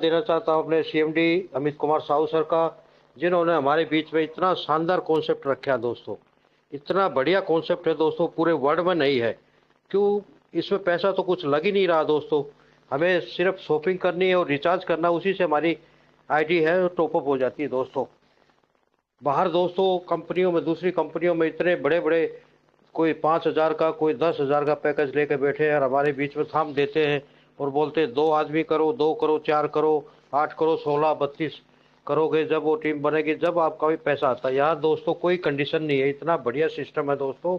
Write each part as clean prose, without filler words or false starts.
देना चाहता हूँ अपने सीएमडी अमित कुमार साहू सर का, जिन्होंने हमारे बीच में इतना शानदार कॉन्सेप्ट रखा है दोस्तों। इतना बढ़िया कॉन्सेप्ट है दोस्तों, पूरे वर्ल्ड में नहीं है। क्यों? इसमें पैसा तो कुछ लग ही नहीं रहा दोस्तों। हमें सिर्फ शॉपिंग करनी है और रिचार्ज करना, उसी से हमारी आईडी है टॉपअप हो जाती है दोस्तों। बाहर दोस्तों कंपनियों में, दूसरी कंपनियों में इतने बड़े बड़े, कोई 5,000 का, कोई 10,000 का पैकेज लेके बैठे हैं और हमारे बीच में थाम देते हैं और बोलते हैं 2 आदमी करो, 2 करो, 4 करो, 8 करो, 16, 32 करोगे जब वो टीम बनेगी, जब आपका भी पैसा आता है। यार दोस्तों कोई कंडीशन नहीं है, इतना बढ़िया सिस्टम है दोस्तों।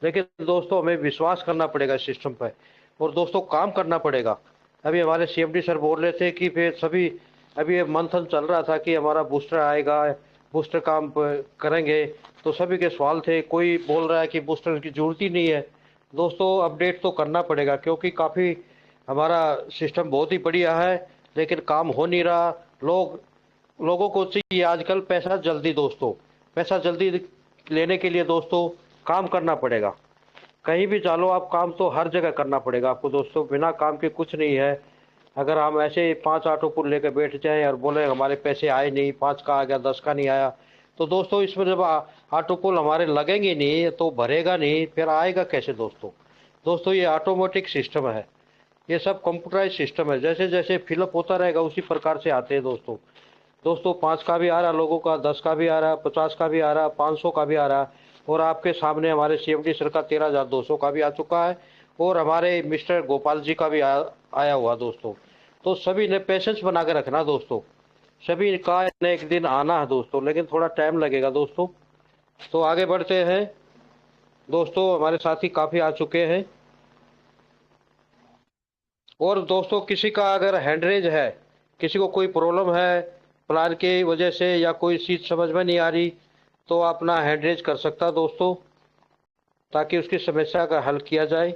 लेकिन दोस्तों हमें विश्वास करना पड़ेगा इस सिस्टम पर, और दोस्तों काम करना पड़ेगा। अभी हमारे सीएमडी सर बोल रहे थे कि फिर सभी, अभी ये मंथन चल रहा था कि हमारा बूस्टर आएगा, बूस्टर काम करेंगे, तो सभी के सवाल थे। कोई बोल रहा है कि बूस्टर की जरूरत ही नहीं है। दोस्तों अपडेट तो करना पड़ेगा, क्योंकि काफ़ी हमारा सिस्टम बहुत ही बढ़िया है, लेकिन काम हो नहीं रहा। लोगों को चाहिए आजकल पैसा जल्दी दोस्तों। पैसा जल्दी लेने के लिए दोस्तों काम करना पड़ेगा। कहीं भी चलो आप, काम तो हर जगह करना पड़ेगा आपको दोस्तों, बिना काम के कुछ नहीं है। अगर हम ऐसे 5 ऑटो पुल लेकर बैठ जाएं और बोले हमारे पैसे आए नहीं, 5 का आ गया, 10 का नहीं आया, तो दोस्तों इसमें जब ऑटो पुल हमारे लगेंगे नहीं तो भरेगा नहीं, फिर आएगा कैसे दोस्तों? दोस्तों ये ऑटोमेटिक सिस्टम है, ये सब कंप्यूटराइज सिस्टम है। जैसे जैसे फिलअप होता रहेगा उसी प्रकार से आते हैं दोस्तों। दोस्तों 5 का भी आ रहा लोगों का, 10 का भी आ रहा, 50 का भी आ रहा, 500 का भी आ रहा। और आपके सामने हमारे सीएमडी सर का 13,200 का भी आ चुका है, और हमारे मिस्टर गोपाल जी का भी आया हुआ दोस्तों। तो सभी ने पेशेंस बना के रखना दोस्तों, सभी का ने एक दिन आना है दोस्तों, लेकिन थोड़ा टाइम लगेगा दोस्तों। तो आगे बढ़ते हैं दोस्तों, हमारे साथी काफ़ी आ चुके हैं। और दोस्तों किसी का अगर हैंडरेज है, किसी को कोई प्रॉब्लम है प्लान की वजह से, या कोई चीज़ समझ में नहीं आ रही, तो अपना हैंडरेज कर सकता दोस्तों, ताकि उसकी समस्या का हल किया जाए।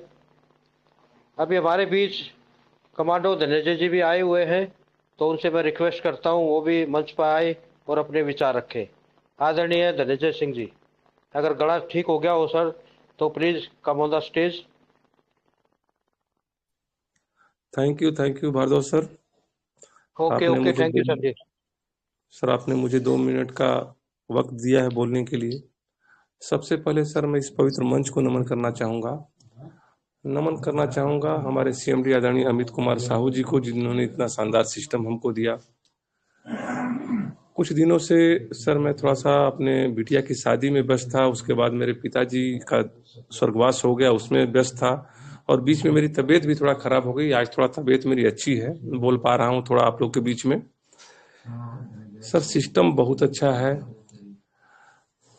अभी हमारे बीच कमांडो धनंजय जी भी आए हुए हैं, तो उनसे मैं रिक्वेस्ट करता हूं वो भी मंच पर आए और अपने विचार रखें। आदरणीय धनंजय सिंह जी, अगर गला ठीक हो गया हो सर, तो please come on the stage. Thank you Bhardwaj sir. Okay आपने ओके, मुझे thank you sir ji. Sir आपने मुझे 2 मिनट का वक्त दिया है बोलने के लिए। सबसे पहले सर मैं इस पवित्र मंच को नमन करना चाहूँगा हमारे सीएमडी आदरणीय अमित कुमार साहू जी को, जिन्होंने इतना शानदार सिस्टम हमको दिया। कुछ दिनों से सर मैं थोड़ा सा अपने बिटिया की शादी में व्यस्त था, उसके बाद मेरे पिताजी का स्वर्गवास हो गया, उसमें व्यस्त था, और बीच में मेरी तबीयत भी थोड़ा खराब हो गई। आज थोड़ा तबीयत मेरी अच्छी है, बोल पा रहा हूँ थोड़ा आप लोग के बीच में। सर सिस्टम बहुत अच्छा है।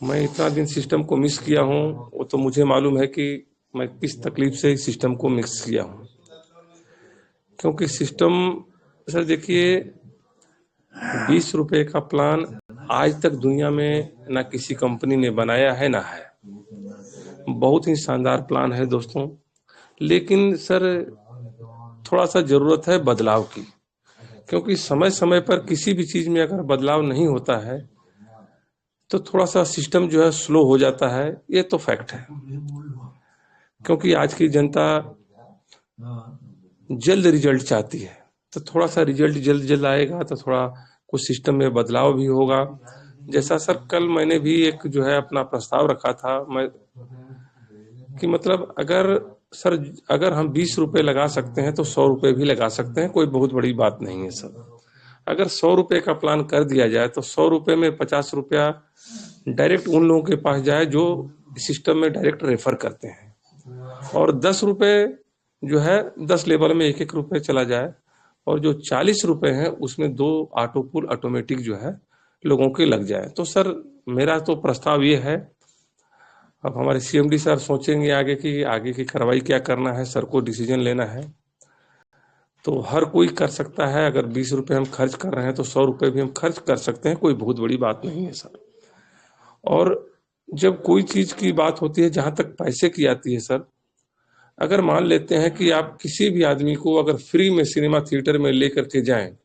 मैं इतना दिन सिस्टम को मिस किया हूँ, वो तो मुझे मालूम है कि मैं किस तकलीफ से इस सिस्टम को मिस किया हूँ। क्योंकि सिस्टम सर देखिए, 20 रुपए का प्लान आज तक दुनिया में ना किसी कंपनी ने बनाया है ना है। बहुत ही शानदार प्लान है दोस्तों, लेकिन सर थोड़ा सा जरूरत है बदलाव की। क्योंकि समय समय पर किसी भी चीज में अगर बदलाव नहीं होता है तो थोड़ा सा सिस्टम जो है स्लो हो जाता है, ये तो फैक्ट है। क्योंकि आज की जनता जल्द रिजल्ट चाहती है, तो थोड़ा सा रिजल्ट जल्द जल्द आएगा तो थोड़ा कुछ सिस्टम में बदलाव भी होगा। जैसा सर कल मैंने भी एक जो है अपना प्रस्ताव रखा था, मैं कि मतलब अगर हम 20 रुपए लगा सकते हैं तो 100 रुपए भी लगा सकते हैं, कोई बहुत बड़ी बात नहीं है सर। अगर 100 रुपए का प्लान कर दिया जाए तो 100 रुपए में 50 रुपया डायरेक्ट उन लोगों के पास जाए जो सिस्टम में डायरेक्ट रेफर करते हैं, और 10 रुपए जो है 10 लेवल में 1-1 रुपए चला जाए, और जो 40 रुपए हैं उसमें 2 ऑटो पुल ऑटोमेटिक जो है लोगों के लग जाए। तो सर मेरा तो प्रस्ताव ये है, अब हमारे सीएमडी सर सोचेंगे आगे की कार्रवाई क्या करना है, सर को डिसीजन लेना है। तो हर कोई कर सकता है, अगर 20 रुपए हम खर्च कर रहे हैं तो 100 रुपए भी हम खर्च कर सकते हैं, कोई बहुत बड़ी बात नहीं है सर। और जब कोई चीज की बात होती है, जहां तक पैसे की आती है सर, अगर मान लेते हैं कि आप किसी भी आदमी को अगर फ्री में सिनेमा थिएटर में लेकर के जाएं,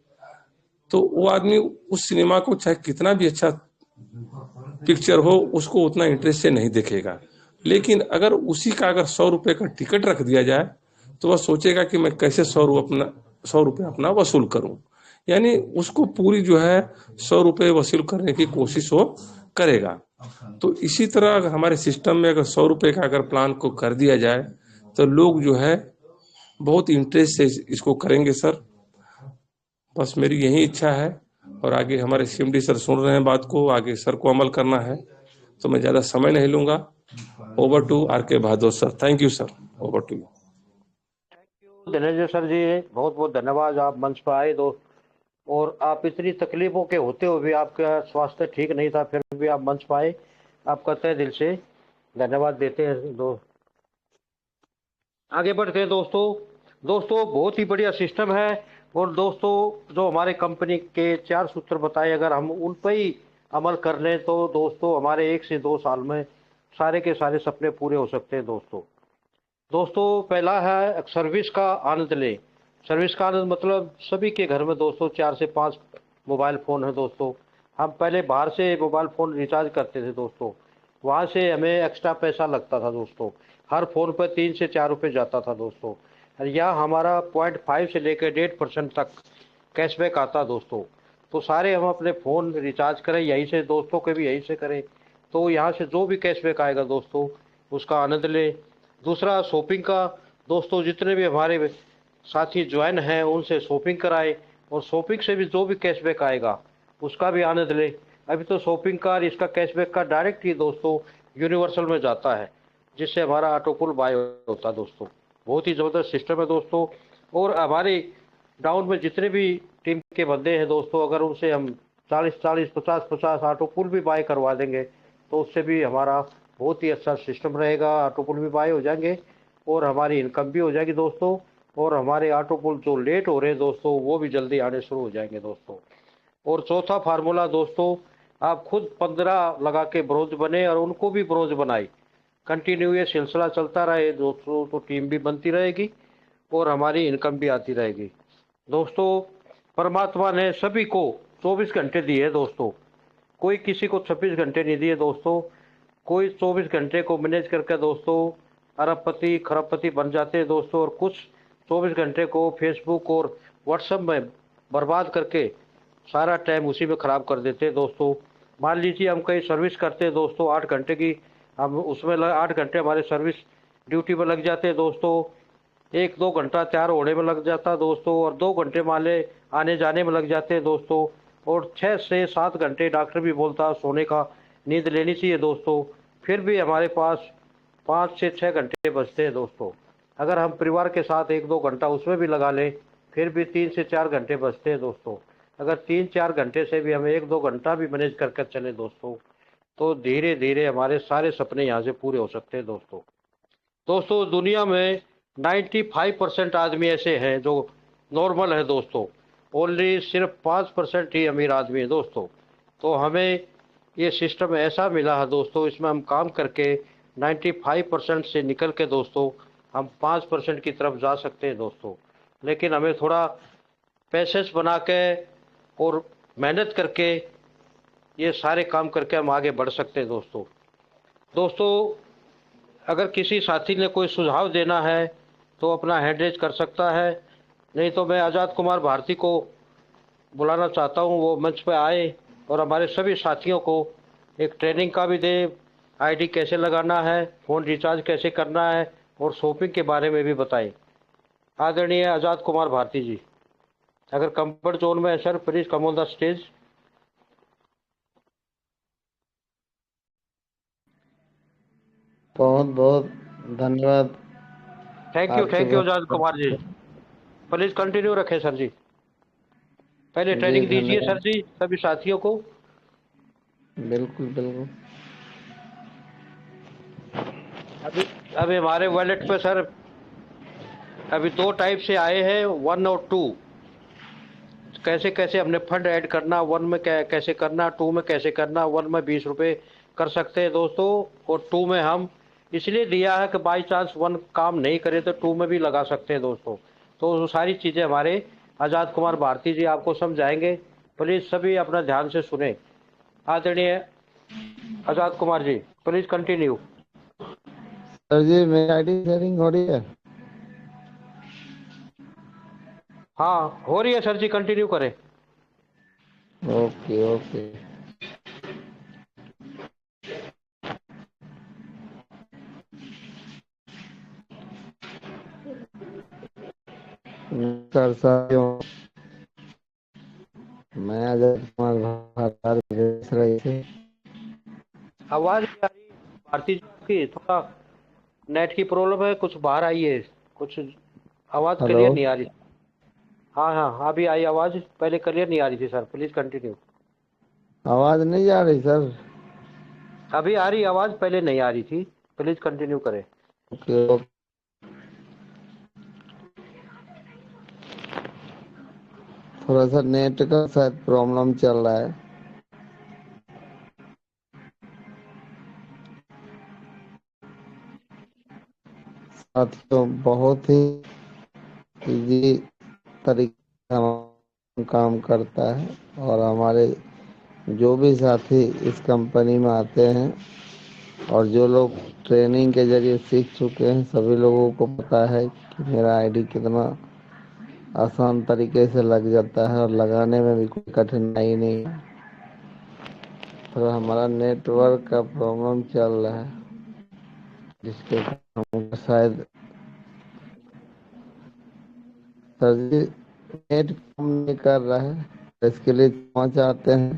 तो वो आदमी उस सिनेमा को चाहे कितना भी अच्छा पिक्चर हो उसको उतना इंटरेस्ट से नहीं देखेगा। लेकिन अगर उसी का अगर 100 रुपए का टिकट रख दिया जाए तो वह सोचेगा कि मैं कैसे 100 रुपए अपना वसूल करूं। यानी उसको पूरी जो है 100 रुपये वसूल करने की कोशिश वो करेगा। तो इसी तरह अगर हमारे सिस्टम में अगर 100 रुपये का अगर प्लान को कर दिया जाए तो लोग जो है बहुत इंटरेस्ट से इसको करेंगे सर। बस मेरी यही इच्छा है, और आगे हमारे सीएमडी सर सुन रहे हैं बात को, आगे सर को अमल करना है, तो मैं ज़्यादा समय नहीं लूंगा। Over to R K Bahadur sir. Thank you sir. Over to you. Dhananjay sir ji, बहुत बहुत धन्यवाद, आप मंच पर आए दोस्त। और आप इतनी तकलीफों के होते हुए भी आपका स्वास्थ्य ठीक नहीं था, फिर भी आप मंच पर आए, आपका तहे दिल से धन्यवाद देते हैं दोस्त। आगे बढ़ते हैं दोस्तों। दोस्तों बहुत ही बढ़िया सिस्टम है, और दोस्तों जो हमारे कंपनी के 4 सूत्र बताए, अगर हम उन पर ही अमल कर लें तो दोस्तों हमारे 1 से 2 साल में सारे के सारे सपने पूरे हो सकते हैं दोस्तों। दोस्तों पहला है सर्विस का आनंद लें। सर्विस का आनंद मतलब सभी के घर में दोस्तों 4 से 5 मोबाइल फ़ोन है दोस्तों। हम पहले बाहर से मोबाइल फ़ोन रिचार्ज करते थे दोस्तों, वहाँ से हमें एक्स्ट्रा पैसा लगता था दोस्तों, हर फ़ोन पर 3 से 4 रुपये जाता था दोस्तों। और यहाँ हमारा 0.5 से लेकर 1.5% तक कैशबैक आता दोस्तों। तो सारे हम अपने फ़ोन रिचार्ज करें यहीं से, दोस्तों के भी यहीं से करें, तो यहाँ से जो भी कैशबैक आएगा दोस्तों उसका आनंद लें। दूसरा शॉपिंग का, दोस्तों जितने भी हमारे साथी ज्वाइन हैं उनसे शॉपिंग कराएं, और शॉपिंग से भी जो भी कैशबैक आएगा उसका भी आनंद लें। अभी तो शॉपिंग का और इसका कैशबैक का डायरेक्ट ही दोस्तों यूनिवर्सल में जाता है, जिससे हमारा ऑटोपुल बाय होता है दोस्तों। बहुत ही ज़बरदस्त सिस्टम है दोस्तों। और हमारे डाउन में जितने भी टीम के बंदे हैं दोस्तों, अगर उनसे हम 40-40, 50-50 ऑटोपुल भी बाय करवा देंगे तो उससे भी हमारा बहुत ही अच्छा सिस्टम रहेगा। ऑटोपुल भी बाय हो जाएंगे और हमारी इनकम भी हो जाएगी दोस्तों, और हमारे ऑटोपुल जो लेट हो रहे हैं दोस्तों वो भी जल्दी आने शुरू हो जाएंगे दोस्तों। और चौथा फार्मूला दोस्तों, आप खुद 15 लगा के ब्रोंज बने और उनको भी ब्रोंज बनाए। कंटिन्यू ये सिलसिला चलता रहे दोस्तों, तो टीम भी बनती रहेगी और हमारी इनकम भी आती रहेगी दोस्तों। परमात्मा ने सभी को 24 घंटे दिए हैं दोस्तों, कोई किसी को 26 घंटे नहीं दिए दोस्तों। कोई 24 घंटे को मैनेज करके दोस्तों अरबपति खरबपति बन जाते हैं दोस्तों, और कुछ 24 घंटे को फेसबुक और व्हाट्सएप में बर्बाद करके सारा टाइम उसी में ख़राब कर देते हैं दोस्तों। मान लीजिए हम कहीं सर्विस करते हैं दोस्तों 8 घंटे की, हम उसमें 8 घंटे हमारे सर्विस ड्यूटी में लग जाते हैं दोस्तों। 1-2 घंटा तैयार होने में लग जाता है दोस्तों, और 2 घंटे मान ले आने जाने में लग जाते हैं दोस्तों, और 6 से 7 घंटे डॉक्टर भी बोलता है सोने का, नींद लेनी चाहिए दोस्तों। फिर भी हमारे पास 5 से 6 घंटे बचते हैं दोस्तों। अगर हम परिवार के साथ 1-2 घंटा उसमें भी लगा लें फिर भी 3 से 4 घंटे बचते हैं दोस्तों। अगर 3-4 घंटे से भी हमें 1-2 घंटा भी मैनेज करके चले दोस्तों, तो धीरे धीरे हमारे सारे सपने यहाँ से पूरे हो सकते हैं दोस्तों। दोस्तों दुनिया में 95% आदमी ऐसे हैं जो नॉर्मल है दोस्तों, ओनली सिर्फ 5% ही अमीर आदमी है दोस्तों। तो हमें ये सिस्टम ऐसा मिला है दोस्तों, इसमें हम काम करके 95% से निकल के दोस्तों हम 5% की तरफ जा सकते हैं दोस्तों। लेकिन हमें थोड़ा पैसेंस बना के और मेहनत करके ये सारे काम करके हम आगे बढ़ सकते हैं दोस्तों। दोस्तों अगर किसी साथी ने कोई सुझाव देना है तो अपना हैंड रेज कर सकता है, नहीं तो मैं आज़ाद कुमार भारती को बुलाना चाहता हूं, वो मंच पर आए और हमारे सभी साथियों को एक ट्रेनिंग का भी दे, आईडी कैसे लगाना है, फ़ोन रिचार्ज कैसे करना है और शॉपिंग के बारे में भी बताएं। आदरणीय आज़ाद कुमार भारती जी, अगर कंफर्ट जोन में है sir, please come on the stage. बहुत बहुत धन्यवाद थैंक आपके यू वक्त आज़ाद कुमार जी, पर। प्लीज़ कंटिन्यू रखें सर जी। पहले जी ट्रेनिंग दीजिए सर धन्यवाद। जी सभी साथियों को। बिल्कुल बिल्कुल। अभी अभी हमारे वॉलेट पे सर अभी 2 टाइप से आए हैं, 1 और 2। कैसे कैसे हमने फंड ऐड करना, 1 में कैसे करना, 2 में कैसे करना। 1 में 20 रुपये कर सकते हैं दोस्तों, और 2 में हम इसलिए दिया है कि बाई चांस 1 काम नहीं करे तो 2 में भी लगा सकते हैं दोस्तों। तो वो सारी चीज़ें हमारे आज़ाद कुमार भारती जी आपको समझाएंगे, प्लीज़ सभी अपना ध्यान से सुने। आदरणीय आज़ाद Kumar ji, please continue. Sir जी मेरी आईडी शेयरिंग हो रही है? हाँ हो रही है सर जी, कंटिन्यू करें। Okay okay. नमस्कार साथियों, मैं अजय कुमार भारद्वाज देख रही थी। आवाज नहीं आ रही भारती जी आपकी, थोड़ा नेट की प्रॉब्लम है, कुछ बाहर आइए, कुछ आवाज हेलो, क्लियर नहीं आ रही। हाँ हाँ, अभी आई आवाज, पहले क्लियर नहीं आ रही थी सर, प्लीज कंटिन्यू। आवाज नहीं आ रही सर? अभी आ रही आवाज, पहले नहीं आ रही थी, प्लीज कंटिन्यू करें। Okay okay. थोड़ा सा नेट का शायद प्रॉब्लम चल रहा है। साथियों, बहुत ही इजी तरीके से हम काम करता है, और हमारे जो भी साथी इस कंपनी में आते हैं और जो लोग ट्रेनिंग के जरिए सीख चुके हैं, सभी लोगों को पता है कि मेरा आईडी कितना आसान तरीके से लग जाता है और लगाने में भी कोई कठिनाई नहीं है। तो हमारा नेटवर्क का प्रॉब्लम चल रहा है, जिसके कारण शायद सर जी नेट काम नहीं कर रहा है। इसके लिए क्षमा चाहते हैं।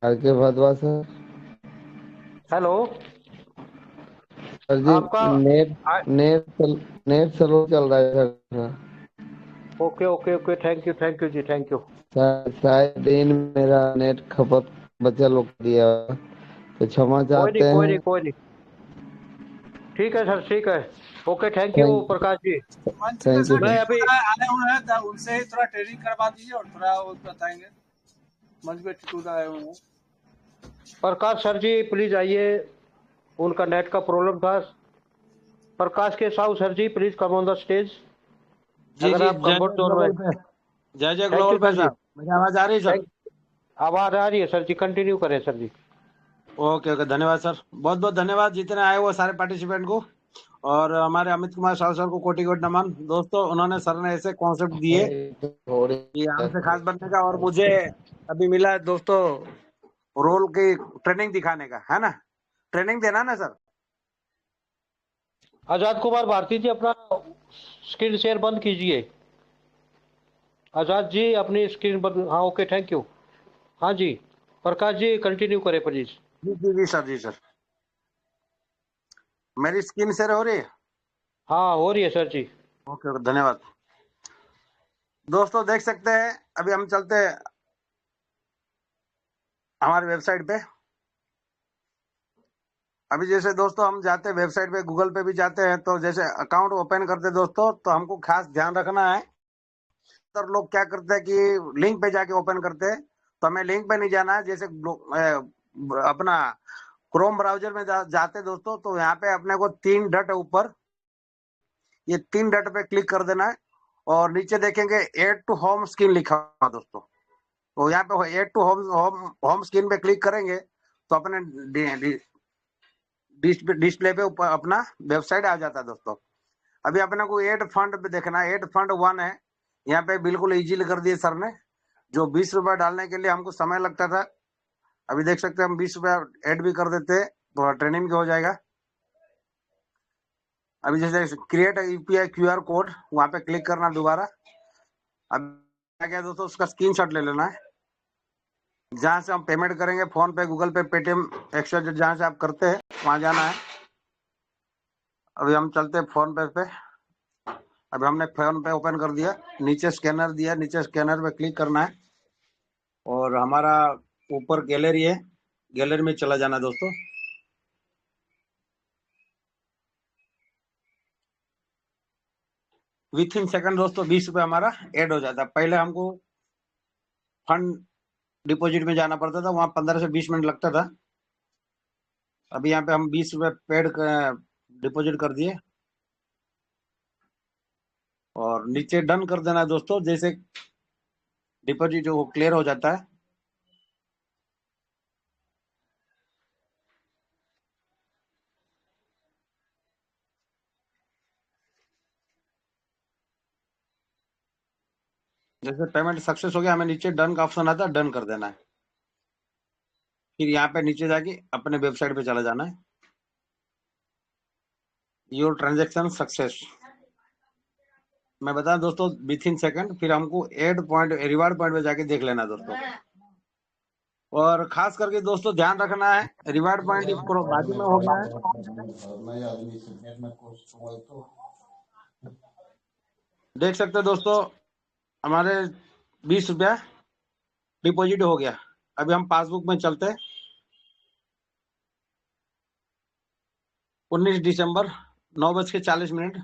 आर के भदवा सर। हेलो। सर जी, आपका नेट आ- नेट नेट स्लो चल रहा है sir. Okay okay okay, thank you ji, thank you. शायद दिन में मेरा नेट खपत बचा लोग दिया, तो क्षमा कोई नहीं चाहते कोई नहीं हैं। कोई नहीं, ठीक है सर, ठीक है। Okay, thank you thank Prakash ji. मंच पे थैंक यू सर मैं सर। अभी टीटू दा आए हुए हैं, तो उनसे ही थोड़ा ट्रेनिंग करवा दीजिए और थोड़ा वो बताएंगे। मंच पे टीटू दा आए हुए हैं। प्रकाश सर जी प्लीज आइए, उनका नेट का प्रॉब्लम था। Prakash K Sahu sir ji please come on the stage, जी अगर जी, आप जय कंफर्ट जय जोन में। ग्लोबल पे। जय जय थैंक यू ग्लोबल पे सर जी। साहब, मेरी आवाज आ रही है सर? थैंक आवाज आ रही है सर जी, कंटिन्यू करें सर जी। ओके ओके, धन्यवाद सर। बहुत बहुत धन्यवाद जितने आए हुए सारे पार्टिसिपेंट को, और हमारे अमित कुमार साहु सर को कोटि कोटि नमन। दोस्तों, उन्होंने सर ने ऐसे कॉन्सेप्ट दिए हो रही कि है। हमसे खास बनने का, और मुझे अभी मिला है दोस्तों रोल की ट्रेनिंग दिखाने का, है ना? ट्रेनिंग देना ना सर? आजाद कुमार भारती जी अपना स्क्रीन शेयर बंद कीजिए। आजाद जी अपनी स्क्रीन बंद, हाँ ओके, थैंक यू। हाँ जी, प्रकाश जी कंटिन्यू करें प्लीज। जी जी जी सर, जी सर। मेरी स्क्रीन शेयर हो रही है? हाँ हो रही है सर जी। ओके ओके, धन्यवाद। दोस्तों देख सकते हैं, अभी हम चलते हैं हमारी वेबसाइट पे। अभी जैसे दोस्तों हम जाते हैं वेबसाइट पे, गूगल पे भी जाते हैं, तो जैसे अकाउंट ओपन करते हैं दोस्तों, तो हमको खास ध्यान रखना है। तो लोग क्या करते हैं कि लिंक पे जाके ओपन करते हैं, तो हमें लिंक पे नहीं जाना है। जैसे अपना क्रोम ब्राउजर में जाते हैं दोस्तों, तो यहाँ पे अपने को 3 डॉट है ऊपर, ये 3 डॉट पे क्लिक कर देना है, और नीचे देखेंगे एड टू होम स्क्रीन लिखा हुआ दोस्तों। तो यहाँ पे add to home home home screen पे क्लिक करेंगे, तो अपने डिस्प्ले पे ऊपर अपना वेबसाइट आ जाता है दोस्तों। अभी अपने को एड फंड पे देखना है, एड फंड 1 है। यहाँ पे बिल्कुल इजी कर दिए सर ने, जो 20 रुपए डालने के लिए हमको समय लगता था, अभी देख सकते हैं हम 20 रुपया ऐड भी कर देते हैं, तो ट्रेनिंग भी हो जाएगा। अभी जैसे क्रिएट यूपीआई क्यूआर कोड, वहां पे क्लिक करना दोबारा। अब क्या दोस्तों, उसका स्क्रीनशॉट ले लेना है, जहां से हम पेमेंट करेंगे, फोन पे, गूगल पे, पेटीएम, एक्सट्रा जहां से आप करते हैं वहां जाना है। अभी हम चलते हैं फोन पे। अभी हमने फोन पे ओपन कर दिया, नीचे स्कैनर दिया, नीचे स्कैनर पे क्लिक करना है, और हमारा ऊपर गैलरी है, गैलरी में चला जाना दोस्तों। विथ इन सेकंड दोस्तों 20 रुपए हमारा ऐड हो जाता है। पहले हमको फंड डिपॉजिट में जाना पड़ता था, वहां 15 से 20 मिनट लगता था। अभी यहाँ पे हम 20 रुपए पेड डिपॉजिट कर दिए, और नीचे डन कर देना है दोस्तों। जैसे डिपॉजिट जो क्लियर हो जाता है, जैसे पेमेंट सक्सेस हो गया, हमें नीचे डन का ऑप्शन आता है, डन कर देना है। फिर यहाँ पे नीचे जाके अपने वेबसाइट पे चला जाना है, योर ट्रांजेक्शन सक्सेस। मैं बता दोस्तों विथ इन सेकंड। फिर हमको एड पॉइंट रिवार्ड पॉइंट पे जाके देख लेना दोस्तों। और खास करके दोस्तों ध्यान रखना है, रिवार्ड पॉइंट बाजू में हो गया है। देख सकते हैं दोस्तों हमारे 20 रुपया डिपॉजिट हो गया। अभी हम पासबुक में चलते हैं। 19 दिसंबर 9:40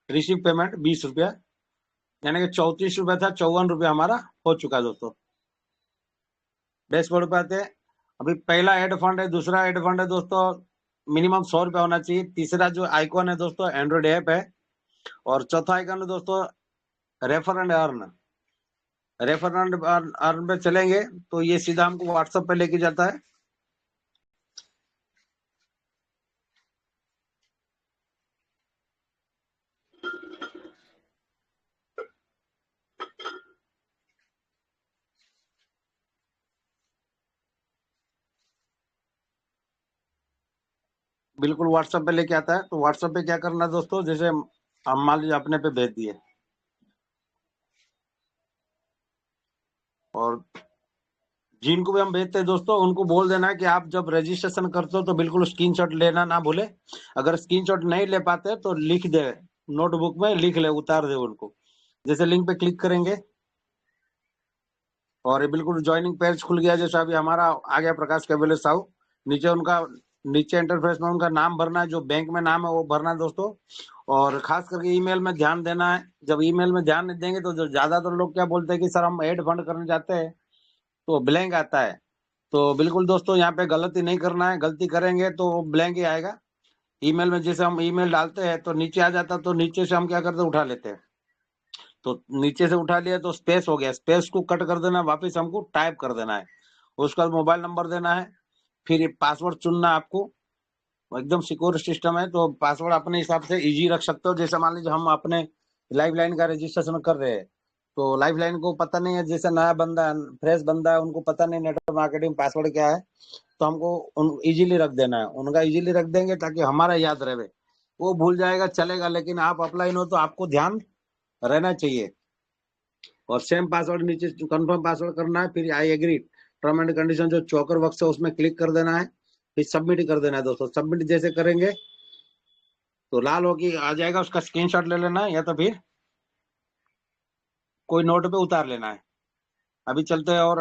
रिसीव पेमेंट 20 रुपया, यानी कि 34 रुपया था, 54 रुपया हमारा हो चुका है दोस्तों। डैशबोर्ड पे आते हैं। अभी पहला एड फंड है, दूसरा एड फंड है दोस्तों, मिनिमम 100 रुपया होना चाहिए। तीसरा जो आइकॉन है दोस्तों एंड्रॉइड ऐप है, और चौथा आइकॉन है दोस्तों refer and earn. Refer and earn पे चलेंगे तो ये सीधा हमको व्हाट्सएप पे लेके जाता है। बिल्कुल व्हाट्सएप पे लेके आता है। तो व्हाट्सएप पे क्या करना है दोस्तों, जैसे हम मान लीजिए अपने पे भेज दिए, और जिनको भी हम भेजते हैं दोस्तों उनको बोल देना है कि आप जब रजिस्ट्रेशन करते हो तो बिल्कुल स्क्रीनशॉट लेना ना भूले। अगर स्क्रीनशॉट नहीं ले पाते तो लिख दे, नोटबुक में लिख ले, उतार दे उनको। जैसे लिंक पे क्लिक करेंगे और ये बिल्कुल ज्वाइनिंग पेज खुल गया। जैसे अभी हमारा आ गया प्रकाश कैबेले साहू। नीचे उनका नीचे इंटरफेस में उनका नाम भरना है, जो बैंक में नाम है वो भरना है दोस्तों। और खास करके ईमेल में ध्यान देना है। जब ईमेल में ध्यान नहीं देंगे तो जो ज्यादातर लोग क्या बोलते हैं कि सर हम एड फंड करने जाते हैं तो ब्लैंक आता है। तो बिल्कुल दोस्तों यहाँ पे गलती नहीं करना है, गलती करेंगे तो ब्लैंक ही आएगा। ईमेल में जैसे हम ईमेल डालते हैं तो नीचे आ जाता, तो नीचे से हम क्या करते हैं उठा लेते हैं। तो नीचे से उठा लिया तो स्पेस हो गया, स्पेस को कट कर देना, वापस हमको टाइप कर देना है। उसके बाद मोबाइल नंबर देना है, फिर ये पासवर्ड चुनना है आपको। एकदम सिक्योर सिस्टम है तो पासवर्ड अपने हिसाब से इजी रख सकते हो। जैसे मान लीजिए हम अपने लाइफ लाइन का रजिस्ट्रेशन कर रहे हैं, तो लाइफ लाइन को पता नहीं है, जैसे नया बंदा फ्रेश बंदा है, उनको पता नहीं नेटवर्क मार्केटिंग पासवर्ड क्या है, तो हमको इजीली रख देना है। उनका इजीली रख देंगे ताकि हमारा याद रहे। वो भूल जाएगा चलेगा, लेकिन आप ऑफलाइन हो तो आपको ध्यान रहना चाहिए। और सेम पासवर्ड नीचे कंफर्म पासवर्ड करना है, फिर I agree term and condition जो चौकर बॉक्स है उसमें क्लिक कर देना है, फिर सबमिट कर देना है दोस्तों। सबमिट जैसे करेंगे तो लाल होके आ जाएगा, उसका स्क्रीनशॉट ले लेना है या तो फिर कोई नोट पे उतार लेना है। अभी चलते हैं। और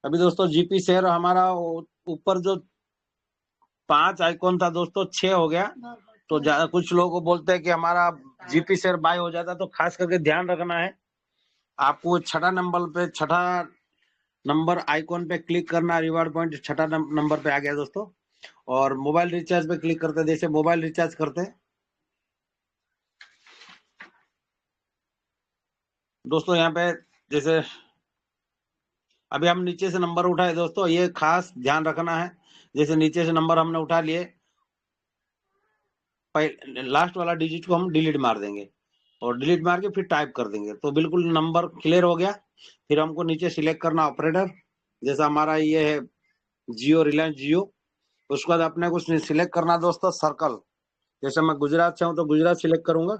अभी दोस्तों जीपी शेयर हमारा ऊपर जो 5 आइकॉन था दोस्तों 6 हो गया। तो कुछ लोगों को बोलते हैं कि हमारा जीपी शेयर बाय हो जाता है, तो खास करके ध्यान रखना है आपको। छठा नंबर आइकॉन पे क्लिक करना, रिवार्ड पॉइंट छठा नंबर पे आ गया दोस्तों। और मोबाइल रिचार्ज पे क्लिक करते, जैसे मोबाइल रिचार्ज करते दोस्तों, यहाँ पे जैसे अभी हम नीचे से नंबर उठाए दोस्तों, ये खास ध्यान रखना है। जैसे नीचे से नंबर हमने उठा लिए, लास्ट वाला डिजिट को हम डिलीट मार देंगे, और डिलीट मार के फिर टाइप कर देंगे तो बिल्कुल नंबर क्लियर हो गया। फिर हमको नीचे सिलेक्ट करना ऑपरेटर, जैसा हमारा ये है जियो, रिलायंस जियो। उसके बाद अपने को सिलेक्ट करना दोस्तों सर्कल। जैसे मैं गुजरात से हूँ तो गुजरात सिलेक्ट करूंगा।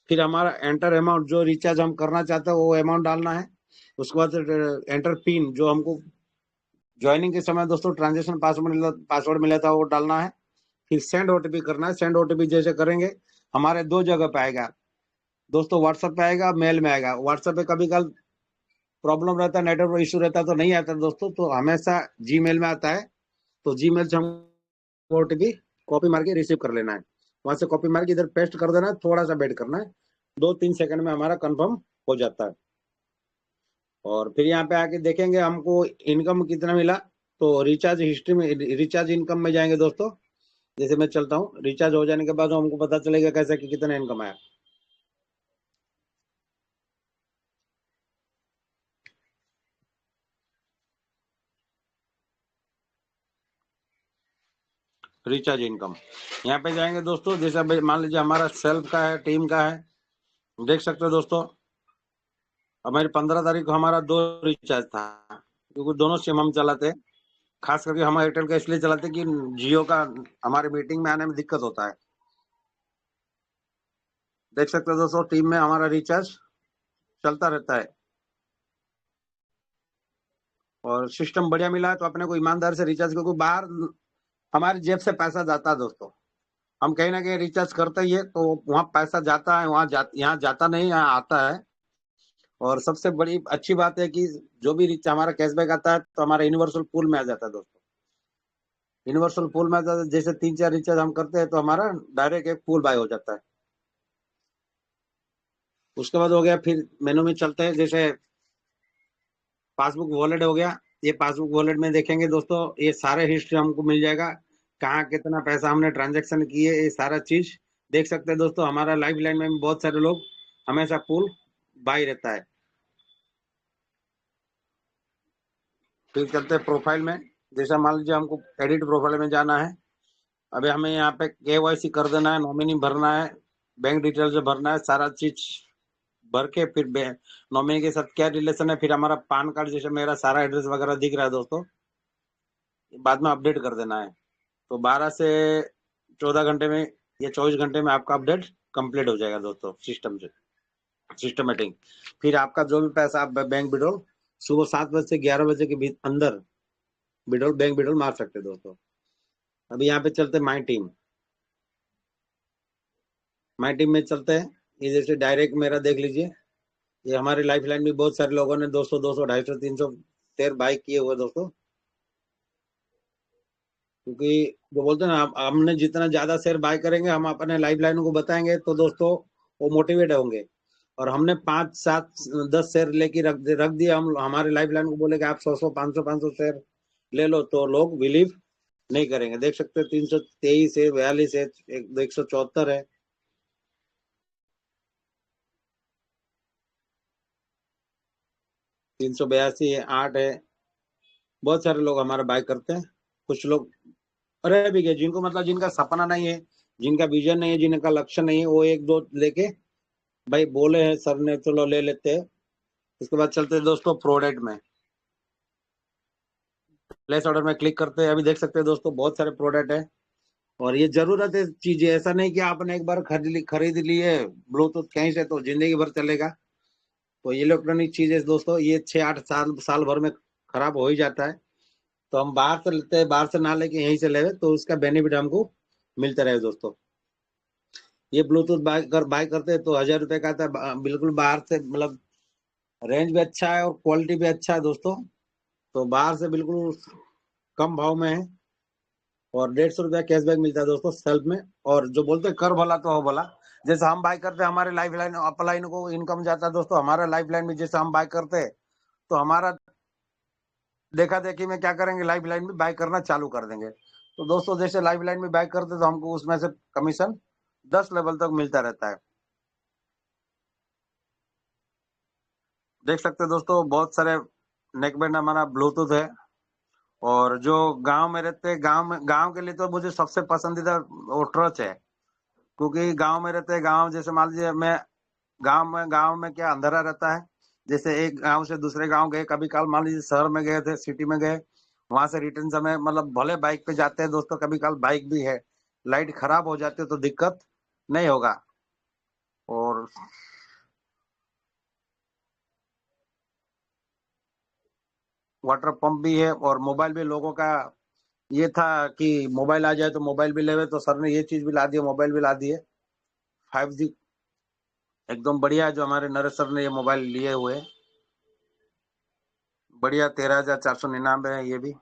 फिर हमारा एंटर अमाउंट, जो रिचार्ज हम करना चाहते हैं वो अमाउंट डालना है। उसके बाद एंटर पिन, जो हमको ज्वाइनिंग के समय दोस्तों ट्रांजेक्शन पासवर्ड मिला था वो डालना है। फिर सेंड ओटीपी करना है। सेंड ओटीपी जैसे करेंगे हमारे 2 जगह पे आएगा दोस्तों, व्हाट्सएप पे आएगा, मेल में आएगा। व्हाट्सएप पे कभी कल प्रॉब्लम रहता है, नेटवर्क इशू रहता है तो नहीं आता दोस्तों, तो हमेशा जीमेल में आता है। तो जीमेल से हम ओटीपी कॉपी मार के रिसीव कर लेना है। वहां से कॉपी मार के इधर पेस्ट कर देना है, थोड़ा सा वेट करना है, 2-3 सेकंड में हमारा कंफर्म हो जाता है। और फिर यहाँ पे आके देखेंगे हमको इनकम कितना मिला। तो रिचार्ज हिस्ट्री में, रिचार्ज इनकम में जाएंगे दोस्तों। जैसे मैं चलता हूँ, रिचार्ज हो जाने के बाद हमको पता चलेगा कैसे कि कितना इनकम आया। रिचार्ज इनकम यहाँ पे जाएंगे दोस्तों। जैसे मान लीजिए हमारा सेल्फ का है, टीम का है, देख सकते हो दोस्तों, हमारी 15 तारीख को हमारा 2 रिचार्ज था, क्योंकि दोनों सिम हम चलाते हैं। खास करके हम एयरटेल का इसलिए चलाते हैं कि जियो का हमारे मीटिंग में आने में दिक्कत होता है। देख सकते हो दोस्तों, टीम में हमारा रिचार्ज चलता रहता है और सिस्टम बढ़िया मिला है, तो अपने को ईमानदार से रिचार्ज, क्योंकि बाहर हमारी जेब से पैसा जाता है दोस्तों। हम कहीं ना कहीं रिचार्ज करते ही है तो वहाँ पैसा जाता है, यहाँ जाता नहीं, यहाँ आता है। और सबसे बड़ी अच्छी बात है कि जो भी हमारा कैशबैक आता है तो हमारा यूनिवर्सल पूल में आ जाता है दोस्तों। यूनिवर्सल पूल में आ जाता है, जैसे 3-4 रिचार्ज हम करते हैं तो हमारा डायरेक्ट एक पूल बाय हो जाता है। उसके बाद हो गया, फिर मेनू में चलते हैं, जैसे पासबुक वॉलेट हो गया। ये पासबुक वॉलेट में देखेंगे दोस्तों, ये सारे हिस्ट्री हमको मिल जाएगा, कहाँ कितना पैसा हमने ट्रांजेक्शन किए, ये सारा चीज देख सकते हैं दोस्तों। हमारा लाइफ लाइन में भी बहुत सारे लोग हमेशा पूल बाई रहता है। फिर चलते हैं प्रोफाइल में, जैसा मान लीजिए हमको एडिट प्रोफाइल में जाना है। अभी हमें यहाँ पे KYC कर देना है, नॉमिनी भरना है, बैंक डिटेल्स भरना है, सारा चीज भर के फिर नॉमिनी के साथ क्या रिलेशन है, फिर हमारा पान कार्ड, जैसे मेरा सारा एड्रेस वगैरह दिख रहा है दोस्तों, बाद में अपडेट कर देना है। तो 12 से 14 घंटे में या 24 घंटे में आपका अपडेट कंप्लीट हो जाएगा दोस्तों सिस्टम से, सिस्टमेटिक। फिर आपका जो भी पैसा आप बैंक विड्रॉल सुबह 7 बजे से 11 बजे के अंदर बैंक विड्रॉल मार सकते हैं दोस्तों। अभी यहाँ पे चलते माई टीम में चलते हैं। ये जैसे डायरेक्ट मेरा देख लीजिए, ये हमारे लाइफ लाइन में बहुत सारे लोगों ने 200, 200, 250, 300 शेयर बाय किए हुए दोस्तों, क्योंकि जो बोलते हैं ना, हमने जितना ज्यादा शेयर बाय करेंगे, हम अपने लाइफ लाइन को बताएंगे तो दोस्तों वो मोटिवेट होंगे। और हमने 5, 7, 10 शेयर लेके रख दिया, हम हमारे लाइफ लाइन को बोले कि आप 100, 500, 500 शेयर ले लो, तो लोग बिलीव नहीं करेंगे। देख सकते हैं 323 है, 42 है, 174 है। तीन सौ 82 है, 8 है। बहुत सारे लोग हमारा बाय करते हैं। कुछ लोग रह भी गए, जिनको मतलब जिनका सपना नहीं है, जिनका विजन नहीं है, जिनका लक्ष्य नहीं है, वो 1-2 लेके भाई बोले हैं सर ने, चलो ले लेते हैं। इसके बाद चलते हैं दोस्तों प्रोडक्ट में, प्लेस ऑर्डर में क्लिक करते हैं। अभी देख सकते हैं दोस्तों, बहुत सारे प्रोडक्ट है और ये जरूरत है चीजें, ऐसा नहीं कि आपने एक बार खरीद ली है ब्लूटूथ कहीं से तो जिंदगी भर चलेगा। तो इलेक्ट्रॉनिक चीजें दोस्तों, ये 6-8 साल भर में खराब हो ही जाता है। तो हम बाहर से लेते हैं, बाहर से ना लेके यहीं से ले, तो उसका बेनिफिट हमको मिलता रहे दोस्तों। ये ब्लूटूथ बाय करते हैं तो 1000 रुपए का आता है, बिल्कुल बाहर से, मतलब रेंज भी अच्छा है और क्वालिटी भी अच्छा है दोस्तों। तो बाहर से बिल्कुल कम भाव में है और 150 रुपया कैशबैक मिलता है दोस्तों सेल्फ में। और जो बोलते हैं कर भला तो हो भला, जैसे हम बाय करते हैं हमारे लाइफ लाइन अपलाइन को इनकम जाता है दोस्तों। हमारा लाइफ लाइन में जैसे हम बाय करते हैं तो हमारा देखा देखी में क्या करेंगे, लाइफ लाइन में बाय करना चालू कर देंगे। तो दोस्तों जैसे लाइफ लाइन में बाय करते तो हमको उसमें से कमीशन 10 लेवल तक मिलता रहता है। देख सकते हैं दोस्तों, बहुत सारे नेकबैंड हमारा ब्लूटूथ है। और जो गांव में रहते हैं, गांव के लिए तो मुझे सबसे पसंदीदा वो ट्रच है, क्योंकि गांव में रहते हैं। गांव जैसे मान लीजिए मैं गांव में क्या अंधेरा रहता है, जैसे एक गांव से दूसरे गांव गए, कभी काल मान लीजिए शहर में गए थे, सिटी में गए, वहां से रिटर्न समय मतलब भले बाइक पे जाते हैं दोस्तों, कभी काल बाइक भी है, लाइट खराब हो जाती है तो दिक्कत नहीं होगा। और वाटर पंप भी है और मोबाइल भी, लोगों का ये था कि मोबाइल आ जाए तो मोबाइल भी लेवे, तो सर ने ये चीज भी ला दी, मोबाइल भी ला दिए 5G एकदम बढ़िया है। जो हमारे नरेश सर ने ये मोबाइल लिए हुए हैं, बढ़िया 13,499 है ये भी।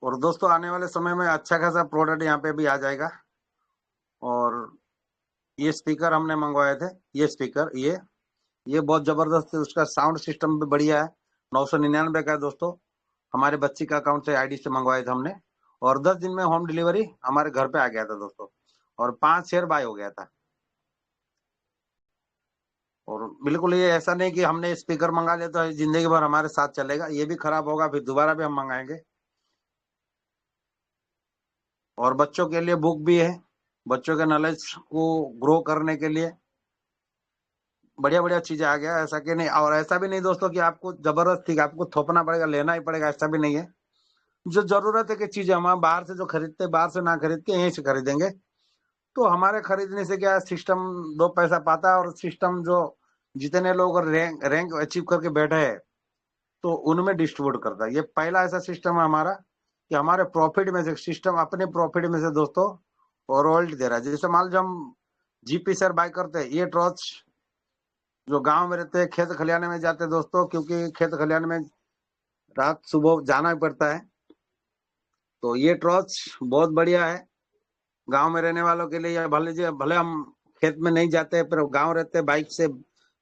और दोस्तों आने वाले समय में अच्छा खासा प्रोडक्ट यहाँ पे भी आ जाएगा। और ये स्पीकर हमने मंगवाए थे, ये स्पीकर ये बहुत जबरदस्त है, उसका साउंड सिस्टम भी बढ़िया है। 999 का है दोस्तों, हमारे बच्ची का अकाउंट से आईडी से मंगवाए थे हमने, और 10 दिन में होम डिलीवरी हमारे घर पे आ गया था दोस्तों, और 5 शेयर बाय हो गया था। और बिल्कुल ये ऐसा नहीं कि हमने स्पीकर मंगा लिया तो जिंदगी भर हमारे साथ चलेगा, ये भी खराब होगा, फिर दोबारा भी हम मंगाएंगे। और बच्चों के लिए बुक भी है, बच्चों के नॉलेज को ग्रो करने के लिए बढ़िया बढ़िया चीजें आ गया, ऐसा कि नहीं। और ऐसा भी नहीं दोस्तों कि आपको जबरदस्ती आपको थोपना पड़ेगा, लेना ही पड़ेगा, ऐसा भी नहीं है। जो जरूरत है कि चीजें हम बाहर से जो खरीदते बाहर से ना खरीद के यहीं से खरीदेंगे, तो हमारे खरीदने से क्या सिस्टम दो पैसा पाता है। और सिस्टम जो जितने लोग रैंक रैंक अचीव करके बैठे हैं तो उनमें डिस्ट्रीब्यूट करता है। ये पहला ऐसा सिस्टम है हमारा कि हमारे प्रॉफिट में से सिस्टम अपने प्रॉफिट में से दोस्तों और रॉयल्टी दे रहा है। जैसे मान लो हम जीपी शेयर बाय करते हैं, ये ट्रस्ट जो गांव में रहते हैं खेत खलियाने में जाते हैं दोस्तों, क्योंकि खेत खलियाने में रात सुबह जाना ही पड़ता है, तो ये ट्रस्ट बहुत बढ़िया है गांव में रहने वालों के लिए। या भले हम खेत में नहीं जाते पर गांव रहते बाइक से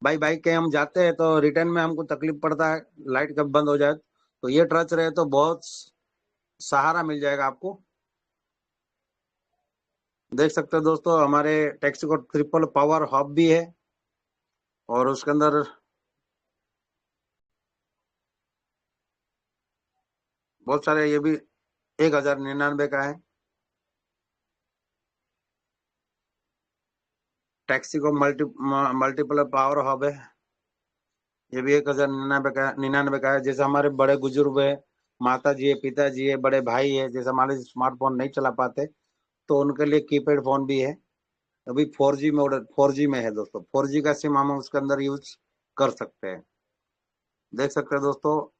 बाइक के हम जाते हैं, तो रिटर्न में हमको तकलीफ पड़ता है, लाइट कब बंद हो जाए। तो ये ट्रस्ट रहे तो बहुत सहारा मिल जाएगा आपको। देख सकते हो दोस्तों हमारे टैक्सी को ट्रिपल पावर हब भी है, और उसके अंदर बहुत सारे, ये भी 1099 का है। टैक्सी को मल्टीपल पावर हब है, ये भी 1099 का है। जैसे हमारे बड़े बुजुर्ग है, माता जी है, पिताजी है, बड़े भाई है, जैसे हमारे स्मार्टफोन नहीं चला पाते तो उनके लिए कीपैड फोन भी है। अभी 4G मॉडल 4G में है दोस्तों, 4G का सिम हम उसके अंदर यूज कर सकते हैं। देख सकते हैं दोस्तों,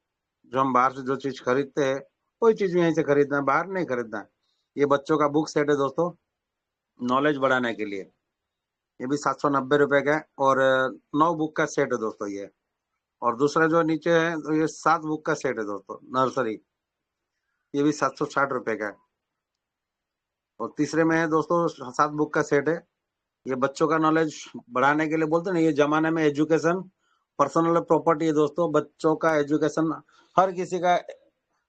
जो हम बाहर से जो चीज खरीदते हैं कोई चीज यहीं से खरीदना है, बाहर नहीं खरीदना है। ये बच्चों का बुक सेट है दोस्तों, नॉलेज बढ़ाने के लिए। ये भी 790 रुपए का है, और 9 बुक का सेट है दोस्तों ये। और दूसरा जो नीचे है तो ये 7 बुक का सेट है दोस्तों, नर्सरी, ये भी 760 रुपए का है। और तीसरे में है दोस्तों 7 बुक का सेट है, ये बच्चों का नॉलेज बढ़ाने के लिए बोलते हैं ना, ये जमाने में एजुकेशन पर्सनल प्रॉपर्टी है दोस्तों। बच्चों का एजुकेशन हर किसी का,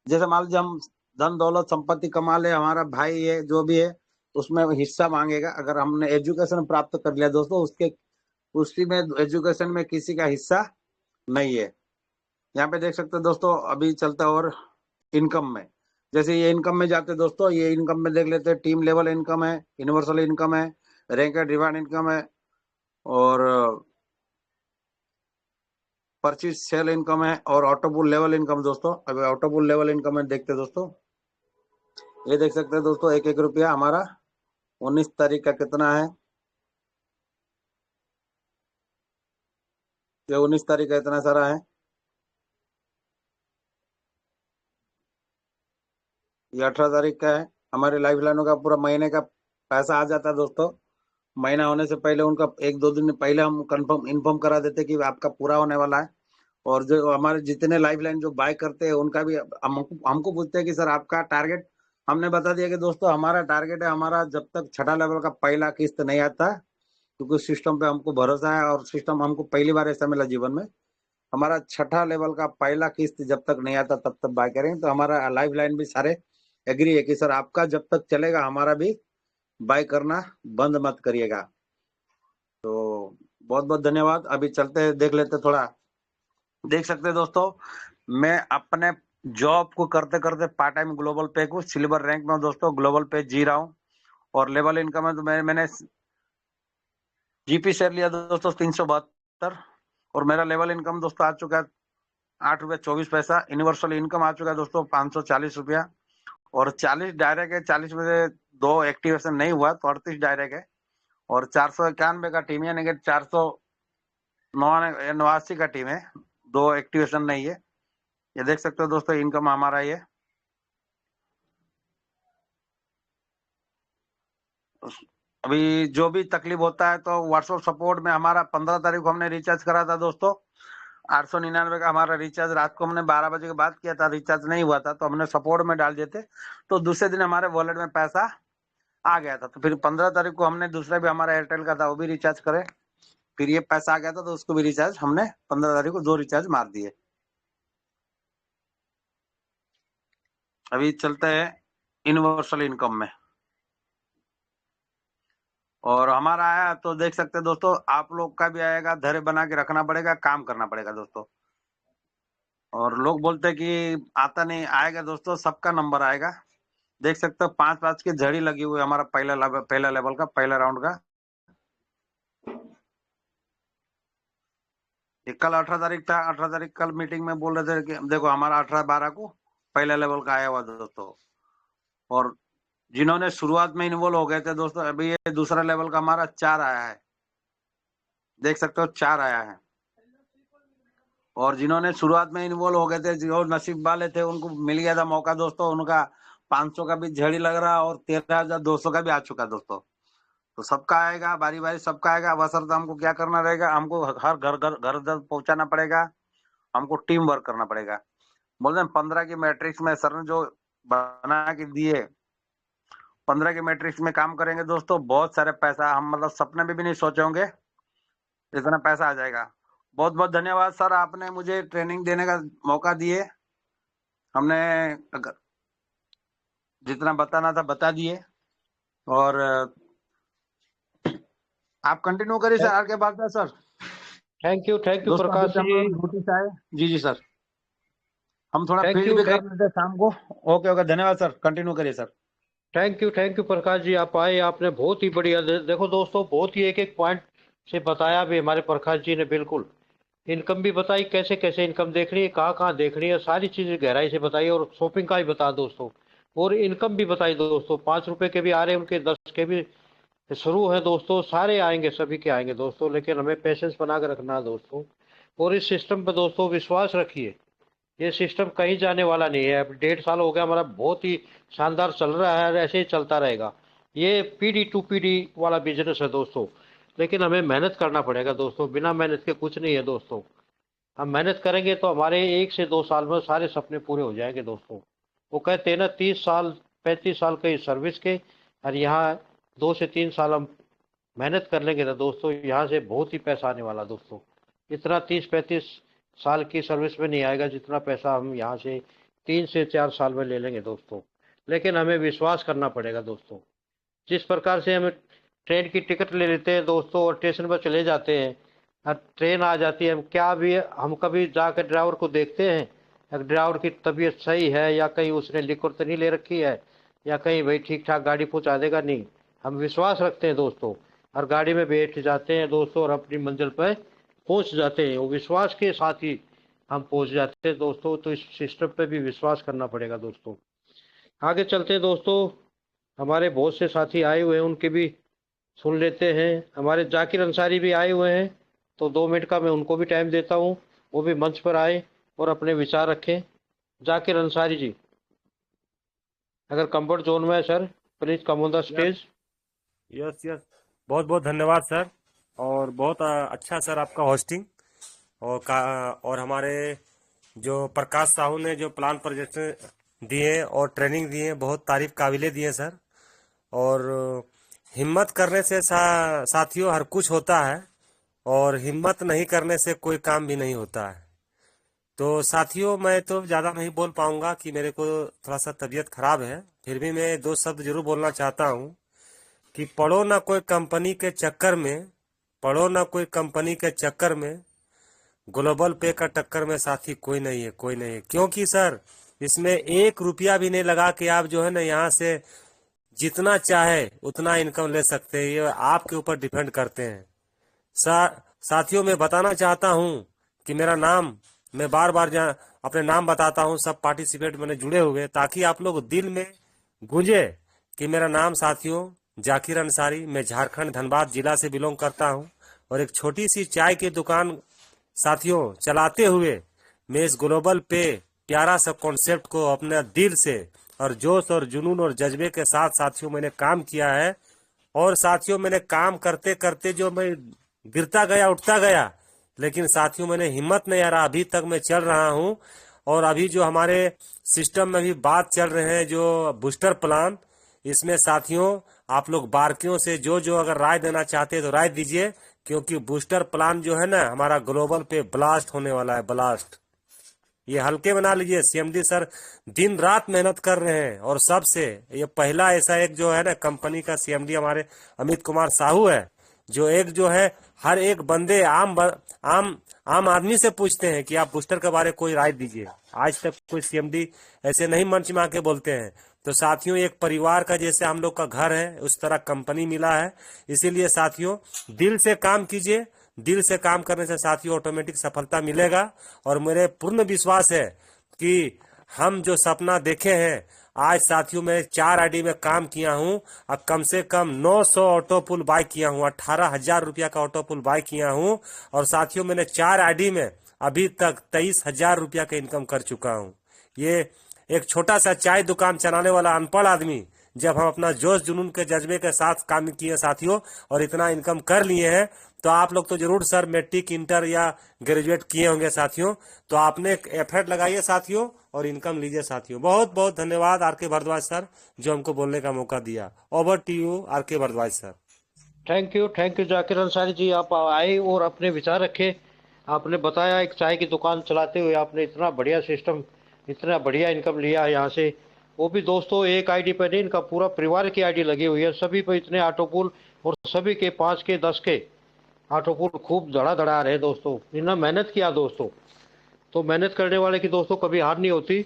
जैसे मान लीजिए हम धन दौलत संपत्ति कमा ले, हमारा भाई है जो भी है उसमें हिस्सा मांगेगा। अगर हमने एजुकेशन प्राप्त कर लिया दोस्तों, उसके उसी में एजुकेशन में किसी का हिस्सा नहीं है। यहाँ पे देख सकते हो दोस्तों, अभी चलता है और इनकम में, जैसे ये इनकम में जाते हैं दोस्तों, ये इनकम में देख लेते हैं, टीम लेवल इनकम है, यूनिवर्सल इनकम है, रैंक एंड रिवार्ड इनकम है, और परचेज सेल इनकम है, और ऑटोपुल लेवल इनकम दोस्तों। अभी ऑटोपुल लेवल इनकम में देखते हैं दोस्तों, ये देख सकते हैं दोस्तों, 1-1 रुपया हमारा 19 तारीख का कितना है, ये 19 तारीख का इतना सारा है। ये 18 तारीख का है। हमारे लाइफ लाइनों का पूरा महीने का पैसा आ जाता है दोस्तों। महीना होने से पहले उनका 1-2 दिन पहले हम कंफर्म इन्फॉर्म करा देते कि आपका पूरा होने वाला है। और जो हमारे जितने लाइफ लाइन जो बाय करते हैं उनका भी हमको पूछते हैं कि सर आपका टारगेट। हमने बता दिया कि दोस्तों हमारा टारगेट है, हमारा जब तक छठा लेवल का पहला किस्त नहीं आता, क्योंकि सिस्टम पे हमको भरोसा है, और सिस्टम हमको पहली बार ऐसा मिला जीवन में, हमारा छठा लेवल का पहला किस्त जब तक नहीं आता तब तक बाय करेंगे। तो हमारा लाइफ लाइन भी सारे एग्री है कि सर आपका जब तक चलेगा हमारा भी बाय करना बंद मत करिएगा। तो बहुत बहुत धन्यवाद। अभी चलते हैं, देख लेते थोड़ा। देख सकते हैं दोस्तों, मैं अपने जॉब को करते करते पार्ट टाइम ग्लोबल पे को सिल्वर रैंक में दोस्तों, ग्लोबल पे जी रहा हूँ। और लेवल इनकम है तो मैंने जीपी शेयर लिया दोस्तों 372, और मेरा लेवल इनकम दोस्तों आ चुका है 8 रुपया 24 पैसा। यूनिवर्सल इनकम आ चुका है दोस्तों 540 रुपया, और 40 डायरेक्ट है। 40 में से 2 एक्टिवेशन नहीं हुआ तो 38 डायरेक्ट है, और 491 का टीम है, यानी कि 489 का टीम है, 2 एक्टिवेशन नहीं है। ये देख सकते हो दोस्तों इनकम हमारा ये। अभी जो भी तकलीफ होता है तो व्हाट्सएप सपोर्ट में हमारा 15 तारीख को हमने रिचार्ज करा था दोस्तों, 899 का हमारा रिचार्ज। रात को हमने 12 बजे के बाद किया था, रिचार्ज नहीं हुआ था तो हमने सपोर्ट में डाल दिए थे, तो दूसरे दिन हमारे वॉलेट में पैसा आ गया था। तो फिर 15 तारीख को हमने दूसरा भी हमारा एयरटेल का था वो भी रिचार्ज करे, फिर ये पैसा आ गया था तो उसको भी रिचार्ज हमने 15 तारीख को 2 रिचार्ज मार दिए। अभी चलते हैं यूनिवर्सल इनकम में, और हमारा आया तो देख सकते हैं दोस्तों, आप लोग का भी आएगा। धैर्य बना के रखना पड़ेगा, काम करना पड़ेगा दोस्तों। और लोग बोलते हैं कि आता नहीं, आएगा दोस्तों, सबका नंबर आएगा। देख सकते हो 5-5 की झड़ी लगी हुई है हमारा पहला लेवल का, पहला राउंड का। ये कल 18 तारीख था, 18 तारीख कल मीटिंग में बोल रहे थे कि देखो हमारा 18-12 को पहला लेवल का आया हुआ दोस्तों। और जिन्होंने शुरुआत में इन्वॉल्व हो गए थे दोस्तों, अभी ये दूसरा लेवल का हमारा 4 आया है, देख सकते हो 4 आया है। और जिन्होंने शुरुआत में इन्वॉल्व हो गए थे, जो नसीब वाले थे, उनको मिल गया था मौका दोस्तों, उनका 500 का भी झड़ी लग रहा और 13,200 का भी आ चुका दोस्तों। तो सबका आएगा, बारी बारी सबका आएगा। बशर्ते हमको क्या करना रहेगा, हमको हर घर पहुंचाना पड़ेगा, हमको टीम वर्क करना पड़ेगा। बोलते हैं 15 की मैट्रिक्स में सर ने जो बना के दिए, 15 की मैट्रिक्स में काम करेंगे दोस्तों, बहुत सारे पैसा हम मतलब सपने में भी नहीं सोचे होंगे इतना पैसा आ जाएगा। बहुत बहुत धन्यवाद सर, आपने मुझे ट्रेनिंग देने का मौका दिए। हमने जितना बताना था बता दिए। और आप कंटिन्यू करिए सर, आगे बात है सर। थैंक यू दोस्तों अभी प्रकाश तो हम जी। लोग ड्यूटी से आए। जी सर, हम थोड़ा थैंक फील्ड यू भी कर लेते हैं शाम को। ओके ओके, धन्यवाद सर, कंटिन्यू करिए sir. Thank you Prakash ji, आप आए, आपने बहुत ही बढ़िया देखो दोस्तों, बहुत ही एक एक पॉइंट से बताया भी हमारे प्रकाश जी ने। बिल्कुल इनकम भी बताई, कैसे कैसे इनकम देखनी है, कहाँ कहाँ देखनी है, सारी चीज़ें गहराई से बताई। और शॉपिंग का भी बताया दोस्तों, और इनकम भी बताई दोस्तों। 5 रुपए के भी आ रहे हैं उनके, 10 के भी शुरू है दोस्तों। सारे आएंगे, सभी के आएंगे दोस्तों, लेकिन हमें पेशेंस बना कर रखना है दोस्तों। और इस सिस्टम पर दोस्तों विश्वास रखिए, ये सिस्टम कहीं जाने वाला नहीं है। अब 1.5 साल हो गया हमारा, बहुत ही शानदार चल रहा है और ऐसे ही चलता रहेगा। ये पीढ़ी टू पीढ़ी वाला बिजनेस है दोस्तों, लेकिन हमें मेहनत करना पड़ेगा दोस्तों। बिना मेहनत के कुछ नहीं है दोस्तों। हम मेहनत करेंगे तो हमारे 1 से 2 साल में सारे सपने पूरे हो जाएंगे दोस्तों। वो कहते हैं ना, 30 साल 35 साल के सर्विस के, और यहाँ 2 से 3 साल हम मेहनत कर लेंगे ना दोस्तों, यहाँ से बहुत ही पैसा आने वाला दोस्तों। इतना 30-35 साल की सर्विस में नहीं आएगा जितना पैसा हम यहाँ से 3 से 4 साल में ले लेंगे दोस्तों। लेकिन हमें विश्वास करना पड़ेगा दोस्तों। जिस प्रकार से हम ट्रेन की टिकट ले लेते हैं दोस्तों और स्टेशन पर चले जाते हैं, और ट्रेन आ जाती है, हम कभी जाकर ड्राइवर को देखते हैं, अगर ड्राइवर की तबीयत सही है या कहीं उसने लिक्विड तो नहीं ले रखी है, या कहीं भाई ठीक ठाक गाड़ी पहुंचा देगा नहीं। हम विश्वास रखते हैं दोस्तों, और गाड़ी में बैठ जाते हैं दोस्तों और अपनी मंजिल पर पहुंच जाते हैं। वो विश्वास के साथ ही हम पहुंच जाते हैं दोस्तों। तो इस सिस्टम पे भी विश्वास करना पड़ेगा दोस्तों। आगे चलते हैं दोस्तों, हमारे बहुत से साथी आए हुए हैं, उनके भी सुन लेते हैं। हमारे जाकिर अंसारी भी आए हुए हैं, तो 2 मिनट का मैं उनको भी टाइम देता हूँ, वो भी मंच पर आए और अपने विचार रखें। जाकिर अंसारी जी, अगर कंफर्ट जोन में है sir, please come on the stage. Yes yes, बहुत बहुत धन्यवाद सर। और बहुत अच्छा सर आपका होस्टिंग। और हमारे जो प्रकाश साहू ने जो प्लान प्रोजेक्ट दिए और ट्रेनिंग दिए, बहुत तारीफ काबिले दिए सर। और हिम्मत करने से साथियों हर कुछ होता है, और हिम्मत नहीं करने से कोई काम भी नहीं होता है। तो साथियों मैं तो ज़्यादा नहीं बोल पाऊंगा कि मेरे को थोड़ा सा तबीयत खराब है, फिर भी मैं 2 शब्द जरूर बोलना चाहता हूँ कि पढ़ो ना कोई कंपनी के चक्कर में, पढ़ो ना कोई कंपनी के चक्कर में, ग्लोबल पे का टक्कर में साथी कोई नहीं है, कोई नहीं है। क्योंकि सर इसमें 1 रुपया भी नहीं लगा कि आप जो है ना यहाँ से जितना चाहे उतना इनकम ले सकते हैं। ये आपके ऊपर डिपेंड करते हैं। साथियों मैं बताना चाहता हूँ कि मेरा नाम, मैं बार बार अपने नाम बताता हूँ, सब पार्टिसिपेट मैंने जुड़े हुए, ताकि आप लोग दिल में गूंजे कि मेरा नाम साथियों जाकिर अंसारी, मैं झारखंड धनबाद जिला से बिलोंग करता हूँ। और एक छोटी सी चाय की दुकान साथियों चलाते हुए मैं इस ग्लोबल पे प्यारा सा कॉन्सेप्ट को अपने दिल से और जोश और जुनून और जज्बे के साथ साथियों मैंने काम किया है। और साथियों मैंने काम करते करते जो मैं गिरता गया उठता गया, लेकिन साथियों मैंने हिम्मत नहीं हारा, अभी तक मैं चल रहा हूं। और अभी जो हमारे सिस्टम में भी बात चल रहे हैं जो बूस्टर प्लान, इसमें साथियों आप लोग बारकियों से जो जो अगर राय देना चाहते हैं तो राय दीजिए, क्योंकि बूस्टर प्लान जो है ना हमारा ग्लोबल पे ब्लास्ट होने वाला है, ब्लास्ट। ये हल्के बना लीजिए, सीएमडी सर दिन रात मेहनत कर रहे हैं। और सबसे ये पहला ऐसा एक जो है ना कंपनी का सीएमडी हमारे अमित कुमार साहू है, जो एक जो है हर एक बंदे आम आदमी से पूछते हैं कि आप बूस्टर के बारे में कोई राय दीजिए। आज तक कोई सीएमडी ऐसे नहीं मंच में आके बोलते हैं। तो साथियों एक परिवार का जैसे हम लोग का घर है उस तरह कंपनी मिला है। इसीलिए साथियों दिल से काम कीजिए, दिल से काम करने से साथियों ऑटोमेटिक सफलता मिलेगा। और मेरे पूर्ण विश्वास है कि हम जो सपना देखे हैं, आज साथियों मैं 4 आईडी में काम किया हूं और कम से कम 900 ऑटो पुल बाय किया हूं, 18,000 रुपया का ऑटो पुल बाय किया हूं। और साथियों मैंने 4 आईडी में अभी तक 23,000 रुपया का इनकम कर चुका हूं। ये एक छोटा सा चाय दुकान चलाने वाला अनपढ़ आदमी जब हम अपना जोश जुनून के जज्बे के साथ काम किए साथियों और इतना इनकम कर लिए हैं, तो आप लोग तो जरूर सर मैट्रिक इंटर या ग्रेजुएट किए होंगे साथियों। तो आपने एफर्ट लगाइए साथियों और इनकम लीजिए साथियों। बहुत बहुत धन्यवाद आर के भारद्वाज सर जो हमको बोलने का मौका दिया। Over to you R K Bhardwaj sir. Thank you Zakir Ansari ji, आप आए और अपने विचार रखे। आपने बताया एक चाय की दुकान चलाते हुए आपने इतना बढ़िया सिस्टम, इतना बढ़िया इनकम लिया है यहाँ से। वो भी दोस्तों एक आईडी पर नहीं, इनका पूरा परिवार की आईडी लगी हुई है, सभी पे इतने ऑटो पुल और सभी के 5 के 10 के ऑटो पुल खूब धड़ा आ रहे हैं दोस्तों। इन्होंने मेहनत किया दोस्तों, तो मेहनत करने वाले की दोस्तों कभी हार नहीं होती,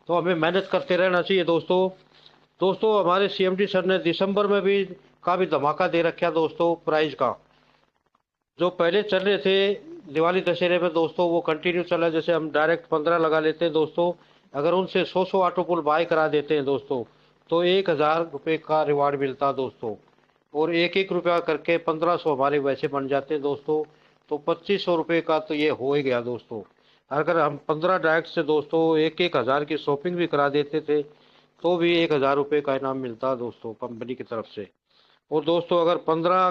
तो हमें मेहनत करते रहना चाहिए दोस्तों हमारे सीएमडी सर ने दिसंबर में भी काफ़ी धमाका दे रखा दोस्तों प्राइज का। जो पहले चल रहे थे दिवाली दशहरे में दोस्तों वो कंटिन्यू चला। जैसे हम डायरेक्ट 15 लगा लेते हैं दोस्तों, अगर उनसे 100 ऑटो पुल बाय करा देते हैं दोस्तों तो 1,000 रुपये का रिवार्ड मिलता दोस्तों। और 1-1 रुपया करके 1500 हमारे वैसे बन जाते हैं दोस्तों, तो 2500 रुपये का तो ये हो ही गया दोस्तों। अगर हम 15 डायरेक्ट से दोस्तों 1-1 हज़ार की शॉपिंग भी करा देते थे तो भी 1,000 रुपये का इनाम मिलता दोस्तों कंपनी की तरफ से। और दोस्तों अगर 15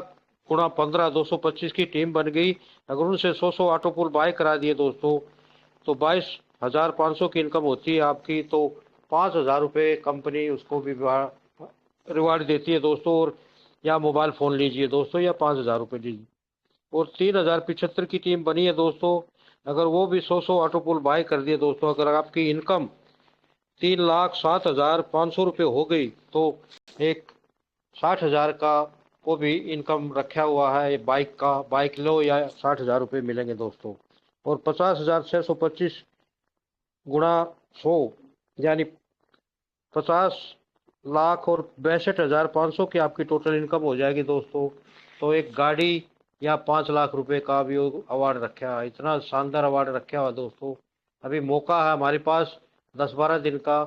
गुणा 15 225 की टीम बन गई, अगर उनसे 100 ऑटो पुल बाय करा दिए दोस्तों तो 22,500 की इनकम होती है आपकी, तो 5,000 रुपये कंपनी उसको भी रिवार्ड देती है दोस्तों। और या मोबाइल फ़ोन लीजिए दोस्तों या 5,000 रुपये लीजिए। और 3,075 की टीम बनी है दोस्तों, अगर वो भी 100 ऑटो पुल बाय कर दिए दोस्तों, अगर आपकी इनकम 3,07,500 रुपये हो गई तो एक 60,000 का वो भी इनकम रखा हुआ है बाइक का। बाइक लो या 60,000 रुपये मिलेंगे दोस्तों। और 50,625 गुणा 100 यानी 50,00,000 और 62,500 की आपकी टोटल इनकम हो जाएगी दोस्तों। तो एक गाड़ी या 5 लाख रुपए का भी अवार्ड रखा है, इतना शानदार अवार्ड रखा हुआ दोस्तों। अभी मौका है हमारे पास 10-12 दिन का,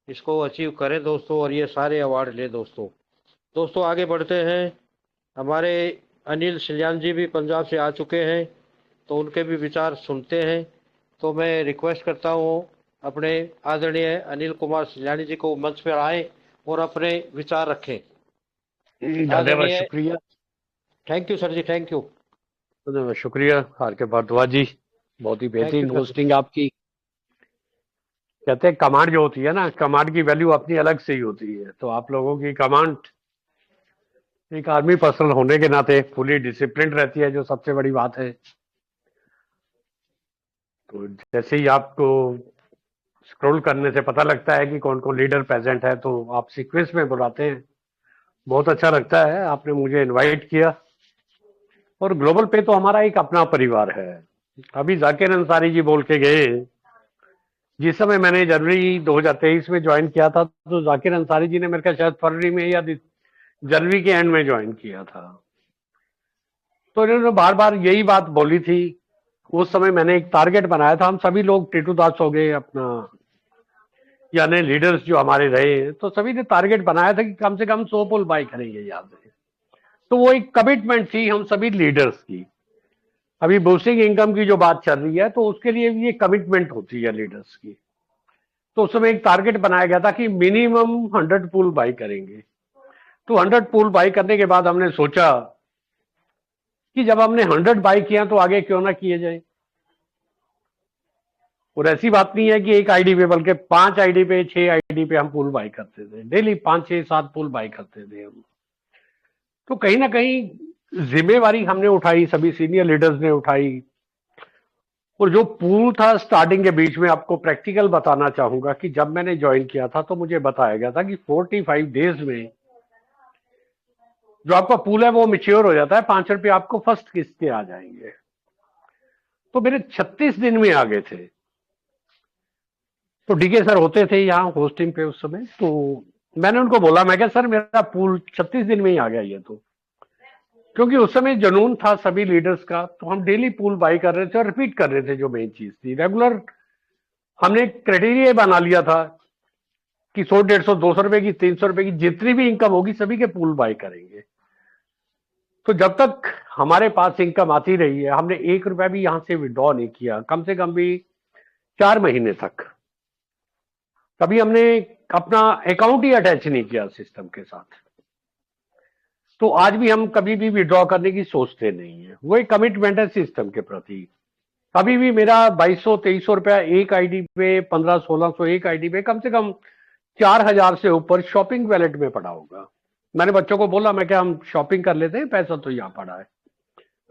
इसको अचीव करें दोस्तों और ये सारे अवार्ड ले दोस्तों आगे बढ़ते हैं। हमारे अनिल सिल्यान जी भी पंजाब से आ चुके हैं, तो उनके भी विचार सुनते हैं। तो मैं रिक्वेस्ट करता हूँ अपने आदरणीय अनिल कुमार सिल्यानी जी को मंच पर आए और अपने विचार रखें। धन्यवाद, शुक्रिया। Thank you sir ji, thank you. शुक्रिया आर के भारद्वाज जी, बहुत ही बेहतरीन होस्टिंग आपकी। कहते हैं कमांड जो होती है ना, कमांड की वैल्यू अपनी अलग से ही होती है। तो आप लोगों की कमांड एक आर्मी पर्सनल होने के नाते फुली डिसिप्लिन रहती है, जो सबसे बड़ी बात है। तो जैसे ही आपको स्क्रॉल करने से पता लगता है कि कौन कौन लीडर प्रेजेंट है, तो आप सीक्वेंस में बुलाते हैं। बहुत अच्छा लगता है, आपने मुझे इनवाइट किया। और ग्लोबल पे तो हमारा एक अपना परिवार है। अभी जाकिर अंसारी जी बोल के गए, जिस समय मैंने जनवरी 2023 में ज्वाइन किया था, तो जाकिर अंसारी जी ने मेरे ख्याल शायद फरवरी में या जनवरी के एंड में ज्वाइन किया था। तो इन्होंने बार बार यही बात बोली थी। उस समय मैंने एक टारगेट बनाया था, हम सभी लोग टीटू दास हो गए अपना, यानी लीडर्स जो हमारे रहे, तो सभी ने टारगेट बनाया था कि कम से कम 100 पुल बाय करेंगे यहाँ से। तो वो एक कमिटमेंट थी हम सभी लीडर्स की। अभी बूस्टिंग इनकम की जो बात चल रही है, तो उसके लिए भी ये कमिटमेंट होती है लीडर्स की। तो उस समय एक टारगेट बनाया गया था कि मिनिमम 100 पुल बाय करेंगे। तो 100 पुल बाय करने के बाद हमने सोचा कि जब हमने 100 बाय किया तो आगे क्यों ना किए जाए। और ऐसी बात नहीं है कि एक आईडी पे, बल्कि 5 आईडी पे 6 आईडी पे हम पुल बाय करते थे। डेली 5, 6, 7 पुल बाय करते थे हम। तो कहीं ना कहीं जिम्मेवारी हमने उठाई, सभी सीनियर लीडर्स ने उठाई। और जो पूल था स्टार्टिंग के बीच में, आपको प्रैक्टिकल बताना चाहूंगा कि जब मैंने ज्वाइन किया था तो मुझे बताया गया था कि 45 डेज में जो आपका पूल है वो मैच्योर हो जाता है, 5 रुपये आपको फर्स्ट किस्त के आ जाएंगे। तो मेरे 36 दिन में आ गए थे। तो डीके सर होते थे यहाँ होस्टिंग पे उस समय। तो मैंने उनको बोला, मैं क्या सर मेरा पूल 36 दिन में ही आ गया ये तो, क्योंकि उस समय जुनून था सभी लीडर्स का। तो हम डेली पूल बाई कर रहे थे और रिपीट कर रहे थे। जो मेन चीज थी रेगुलर, हमने क्राइटेरिया बना लिया था कि 100, 150, 200 रुपए की, 300 रुपए की जितनी भी इनकम होगी सभी के पूल बाय करेंगे। तो जब तक हमारे पास इनकम आती रही है, हमने 1 रुपया भी यहां से विड्रॉ नहीं किया, कम से कम भी 4 महीने तक। कभी हमने अपना अकाउंट ही अटैच नहीं किया सिस्टम के साथ। तो आज भी हम कभी भी विड्रॉ करने की सोचते नहीं है। वो एक कमिटमेंट है सिस्टम के प्रति। अभी भी मेरा 2200-2300 रुपया एक आईडी पे, 1500-1600 एक आईडी पे, कम से कम 4000 से ऊपर शॉपिंग वैलेट में पड़ा होगा। मैंने बच्चों को बोला, मैं क्या हम शॉपिंग कर लेते हैं, पैसा तो यहाँ पड़ा है।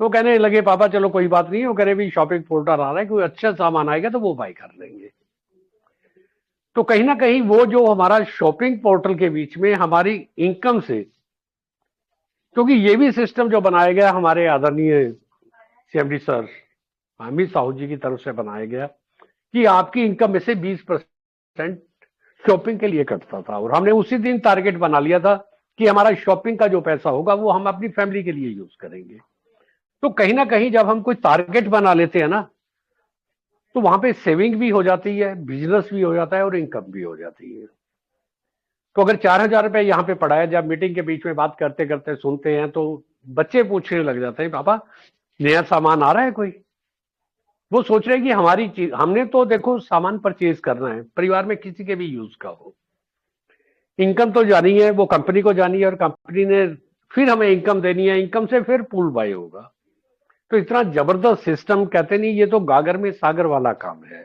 तो कहने लगे पापा चलो कोई बात नहीं है, वो कह रहे भी शॉपिंग पोर्टल आ रहा है, कोई अच्छा सामान आएगा तो वो बाय कर लेंगे। तो कहीं ना कहीं वो जो हमारा शॉपिंग पोर्टल के बीच में हमारी इनकम से, क्योंकि ये भी सिस्टम जो बनाया गया हमारे आदरणीय सीएमडी सर अमित साहू जी की तरफ से बनाया गया कि आपकी इनकम में से 20% शॉपिंग के लिए कटता था। और हमने उसी दिन टारगेट बना लिया था कि हमारा शॉपिंग का जो पैसा होगा वो हम अपनी फैमिली के लिए यूज करेंगे। तो कहीं ना कहीं जब हम कोई टारगेट बना लेते हैं ना, तो वहां पे सेविंग भी हो जाती है, बिजनेस भी हो जाता है और इनकम भी हो जाती है। तो अगर 4000 रुपए यहाँ पे पड़ा है, जब मीटिंग के बीच में बात करते करते सुनते हैं तो बच्चे पूछने लग जाते हैं, पापा नया सामान आ रहा है कोई? वो सोच रहे हैं कि हमारी चीज, हमने तो देखो सामान परचेज करना है, परिवार में किसी के भी यूज का हो। इनकम तो जानी है, वो कंपनी को जानी है और कंपनी ने फिर हमें इनकम देनी है, इनकम से फिर पूल बाय होगा। तो इतना जबरदस्त सिस्टम, कहते नहीं ये तो गागर में सागर वाला काम है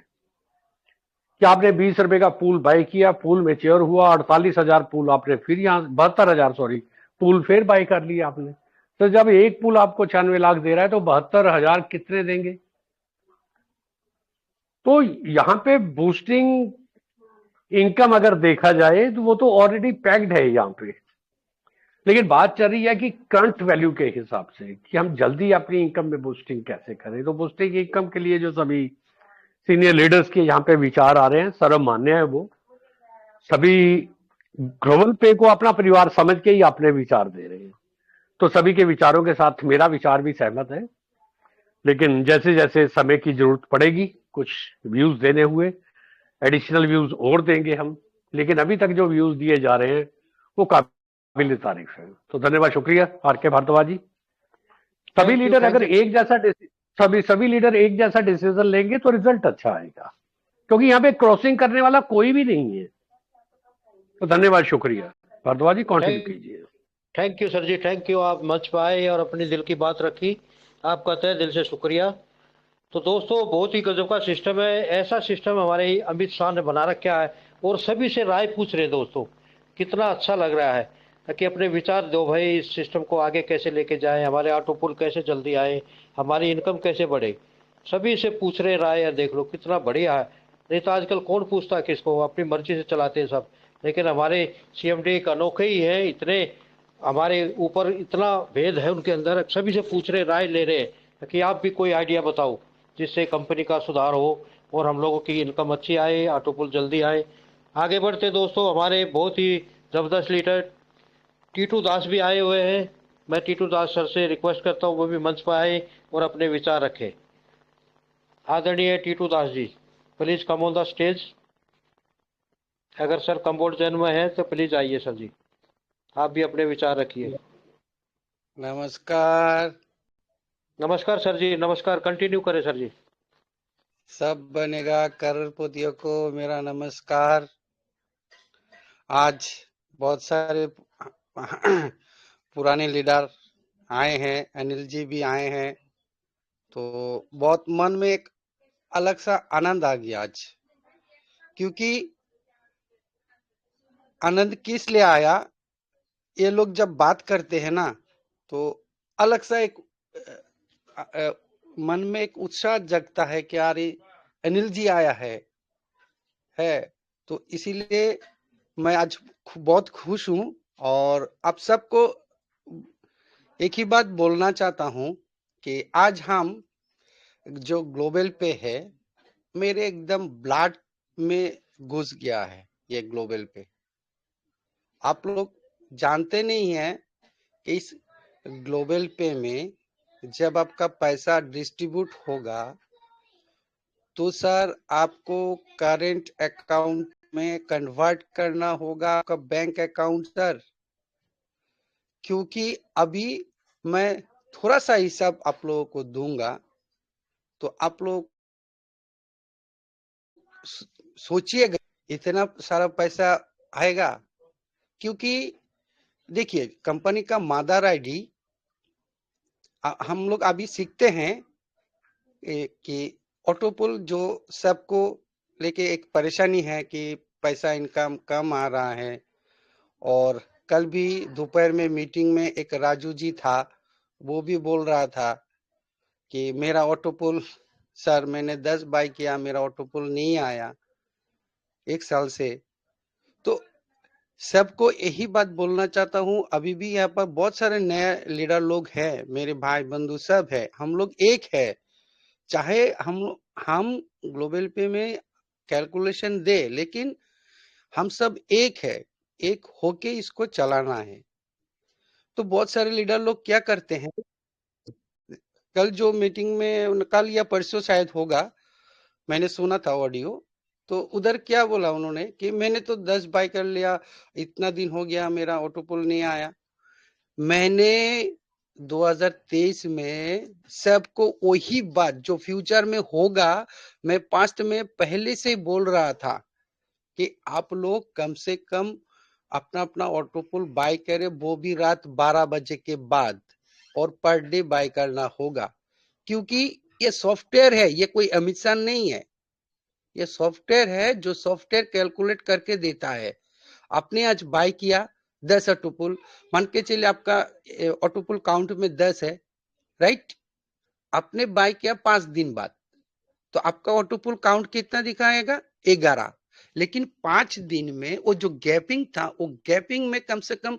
कि आपने 20 रुपए का पूल बाय किया, पूल मैच्योर हुआ, 48,000 पूल आपने फिर यहाँ 72,000 सॉरी पूल फिर बाय कर लिया आपने। तो जब एक पूल आपको 96 लाख दे रहा है तो 72,000 कितने देंगे? तो यहाँ पे बूस्टिंग इनकम अगर देखा जाए तो वो तो ऑलरेडी पैक्ड है यहाँ पे। लेकिन बात चल रही है कि करंट वैल्यू के हिसाब से कि हम जल्दी अपनी इनकम में बूस्टिंग कैसे करें। तो बूस्टिंग इनकम के लिए जो सभी सीनियर लीडर्स के यहाँ पे विचार आ रहे हैं, सर्वमान्य है। वो सभी ग्लोबल पे को अपना परिवार समझ के ही अपने विचार दे रहे हैं। तो सभी के विचारों के साथ मेरा विचार भी सहमत है। लेकिन जैसे जैसे समय की जरूरत पड़ेगी, कुछ व्यूज देने हुए, एडिशनल व्यूज और देंगे हम। लेकिन अभी तक जो व्यूज दिए जा रहे हैं वो काबिल तारीफ है। तो धन्यवाद, शुक्रिया आर.के. भारद्वाज जी। सभी थैंक यू, लीडर थैंक अगर यू। एक जैसा सभी लीडर एक जैसा डिसीजन लेंगे तो रिजल्ट अच्छा आएगा, क्योंकि यहाँ पे क्रॉसिंग करने वाला कोई भी नहीं है। तो धन्यवाद, शुक्रिया। भारद्वाज जी कंटिन्यू कीजिए। Thank you sir ji, thank you. आप मंच पर आए और अपनी दिल की बात रखी, आपका तहे दिल से शुक्रिया। तो दोस्तों बहुत ही गजब का सिस्टम है, ऐसा सिस्टम हमारे अमित शाह ने बना रखा है और सभी से राय पूछ रहे हैं दोस्तों। कितना अच्छा लग रहा है कि अपने विचार दो भाई, इस सिस्टम को आगे कैसे लेके जाएं, हमारे ऑटो पुल कैसे जल्दी आए, हमारी इनकम कैसे बढ़े। सभी से पूछ रहे राय है, देख लो कितना बढ़िया है। नहीं तो आजकल कौन पूछता है किसको, अपनी मर्जी से चलाते हैं सब। लेकिन हमारे सीएमडी एक अनोखे ही हैं, इतने हमारे ऊपर इतना भेद है उनके अंदर। सभी से पूछ रहे, राय ले रहे कि आप भी कोई आइडिया बताओ जिससे कंपनी का सुधार हो और हम लोगों की इनकम अच्छी आए, ऑटो पुल जल्दी आए। आगे बढ़ते दोस्तों, हमारे बहुत ही जबरदस्त लीडर टीटू दास भी आए हुए हैं। मैं टीटू दास सर से रिक्वेस्ट करता हूँ वो भी मंच पर आए और अपने विचार रखें। आदरणीय Titu Das ji, please come on the stage. अगर सर कंबोडियन में है तो प्लीज आइए सर जी, आप भी अपने विचार रखिए। नमस्कार। नमस्कार सर जी, नमस्कार। कंटिन्यू करें सर जी। सब बनेगा करोड़पतियों को मेरा नमस्कार। आज बहुत सारे पुराने लीडर आए हैं, अनिल जी भी आए हैं, तो बहुत मन में एक अलग सा आनंद आ गया आज। क्योंकि आनंद किस लिए आया, ये लोग जब बात करते हैं ना तो अलग सा एक मन में एक उत्साह जगता है कि यार अनिल जी आया है। तो इसीलिए मैं आज बहुत खुश हूं और आप सबको एक ही बात बोलना चाहता हूं कि आज हम जो ग्लोबल पे है, मेरे एकदम ब्लड में घुस गया है ये ग्लोबल पे। आप लोग जानते नहीं है कि इस ग्लोबल पे में जब आपका पैसा डिस्ट्रीब्यूट होगा तो सर आपको करंट अकाउंट में कन्वर्ट करना होगा आपका बैंक अकाउंट सर, क्योंकि अभी मैं थोड़ा सा हिसाब आप लोगों को दूंगा तो आप लोग सोचिएगा इतना सारा पैसा आएगा। क्योंकि देखिए कंपनी का मदर आईडी हम लोग अभी सीखते हैं कि ऑटोपुल जो सबको लेके एक परेशानी है कि पैसा इनकम कम आ रहा है। और कल भी दोपहर में मीटिंग में एक राजू जी था, वो भी बोल रहा था कि मेरा ऑटोपुल सर मैंने 10 बाई किया, मेरा ऑटोपुल नहीं आया 1 साल से। तो सबको यही बात बोलना चाहता हूँ, अभी भी यहाँ पर बहुत सारे नए लीडर लोग हैं, मेरे भाई बंधु सब है, हम लोग एक है। चाहे हम ग्लोबल पे में कैलकुलेशन दे, लेकिन हम सब एक है, एक होके इसको चलाना है। तो बहुत सारे लीडर लोग क्या करते हैं, कल जो मीटिंग में कल या परसों शायद होगा, मैंने सुना था ऑडियो, तो उधर क्या बोला उन्होंने कि मैंने तो 10 बाई कर लिया, इतना दिन हो गया मेरा ऑटोपुल नहीं आया। मैंने 2023 में सबको वही बात जो फ्यूचर में होगा, मैं पास्ट में पहले से बोल रहा था कि आप लोग कम से कम अपना अपना ऑटोपुल बाय करें, वो भी रात 12 बजे के बाद, और पर डे बाय करना होगा। क्योंकि ये सॉफ्टवेयर है, ये कोई अमिशन नहीं है, ये सॉफ्टवेयर है जो सॉफ्टवेयर कैलकुलेट करके देता है। आपने आज बाय किया 10 ऑटोपुल, मान के चलिए आपका ऑटोपुल काउंट में 10 है, राइट। आपने बाय किया 5 दिन बाद, तो आपका ऑटोपुल काउंट कितना दिखाएगा? 11। लेकिन 5 दिन में वो जो गैपिंग था, वो गैपिंग में कम से कम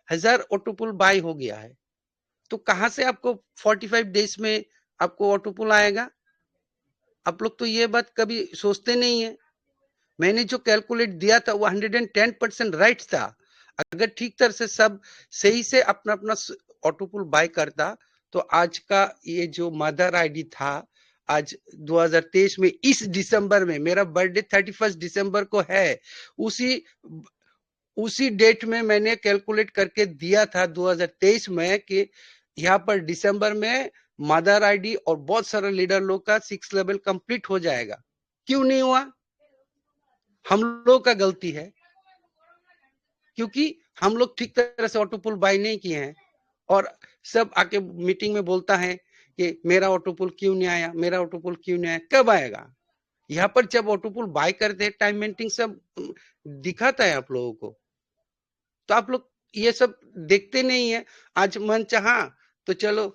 1000 ऑटोपुल बाय हो गया है। तो कहां से आपको 45 डेज में आपको ऑटोपुल आएगा? आप लोग तो ये बात कभी सोचते नहीं है। मैंने जो कैलकुलेट दिया था वो 110% राइट था। अगर ठीक तरह से सब सही से अपना अपना ऑटोपुल बाय करता तो आज का ये जो मदर आईडी था, आज 2023 में इस दिसंबर में, मेरा बर्थडे 31 दिसंबर को है, उसी डेट में मैंने कैलकुलेट करके दिया था 2023 में कि यहाँ पर दिसंबर में मदर आईडी और बहुत सारे लीडर लोग का 6 लेवल कंप्लीट हो जाएगा। क्यों नहीं हुआ? हम लोग का गलती है, क्योंकि हम लोग ठीक तरह से ऑटोपुल बाय नहीं किए हैं। और सब आके मीटिंग में बोलता है कि मेरा ऑटोपुल क्यों नहीं आया, मेरा ऑटोपुल क्यों नहीं आया। कब आएगा? यहाँ पर जब ऑटोपुल बाय करते हैं टाइम मेंटिंग सब दिखाता है आप लोगों को, तो आप लोग ये सब देखते नहीं है। आज मन चाहा तो चलो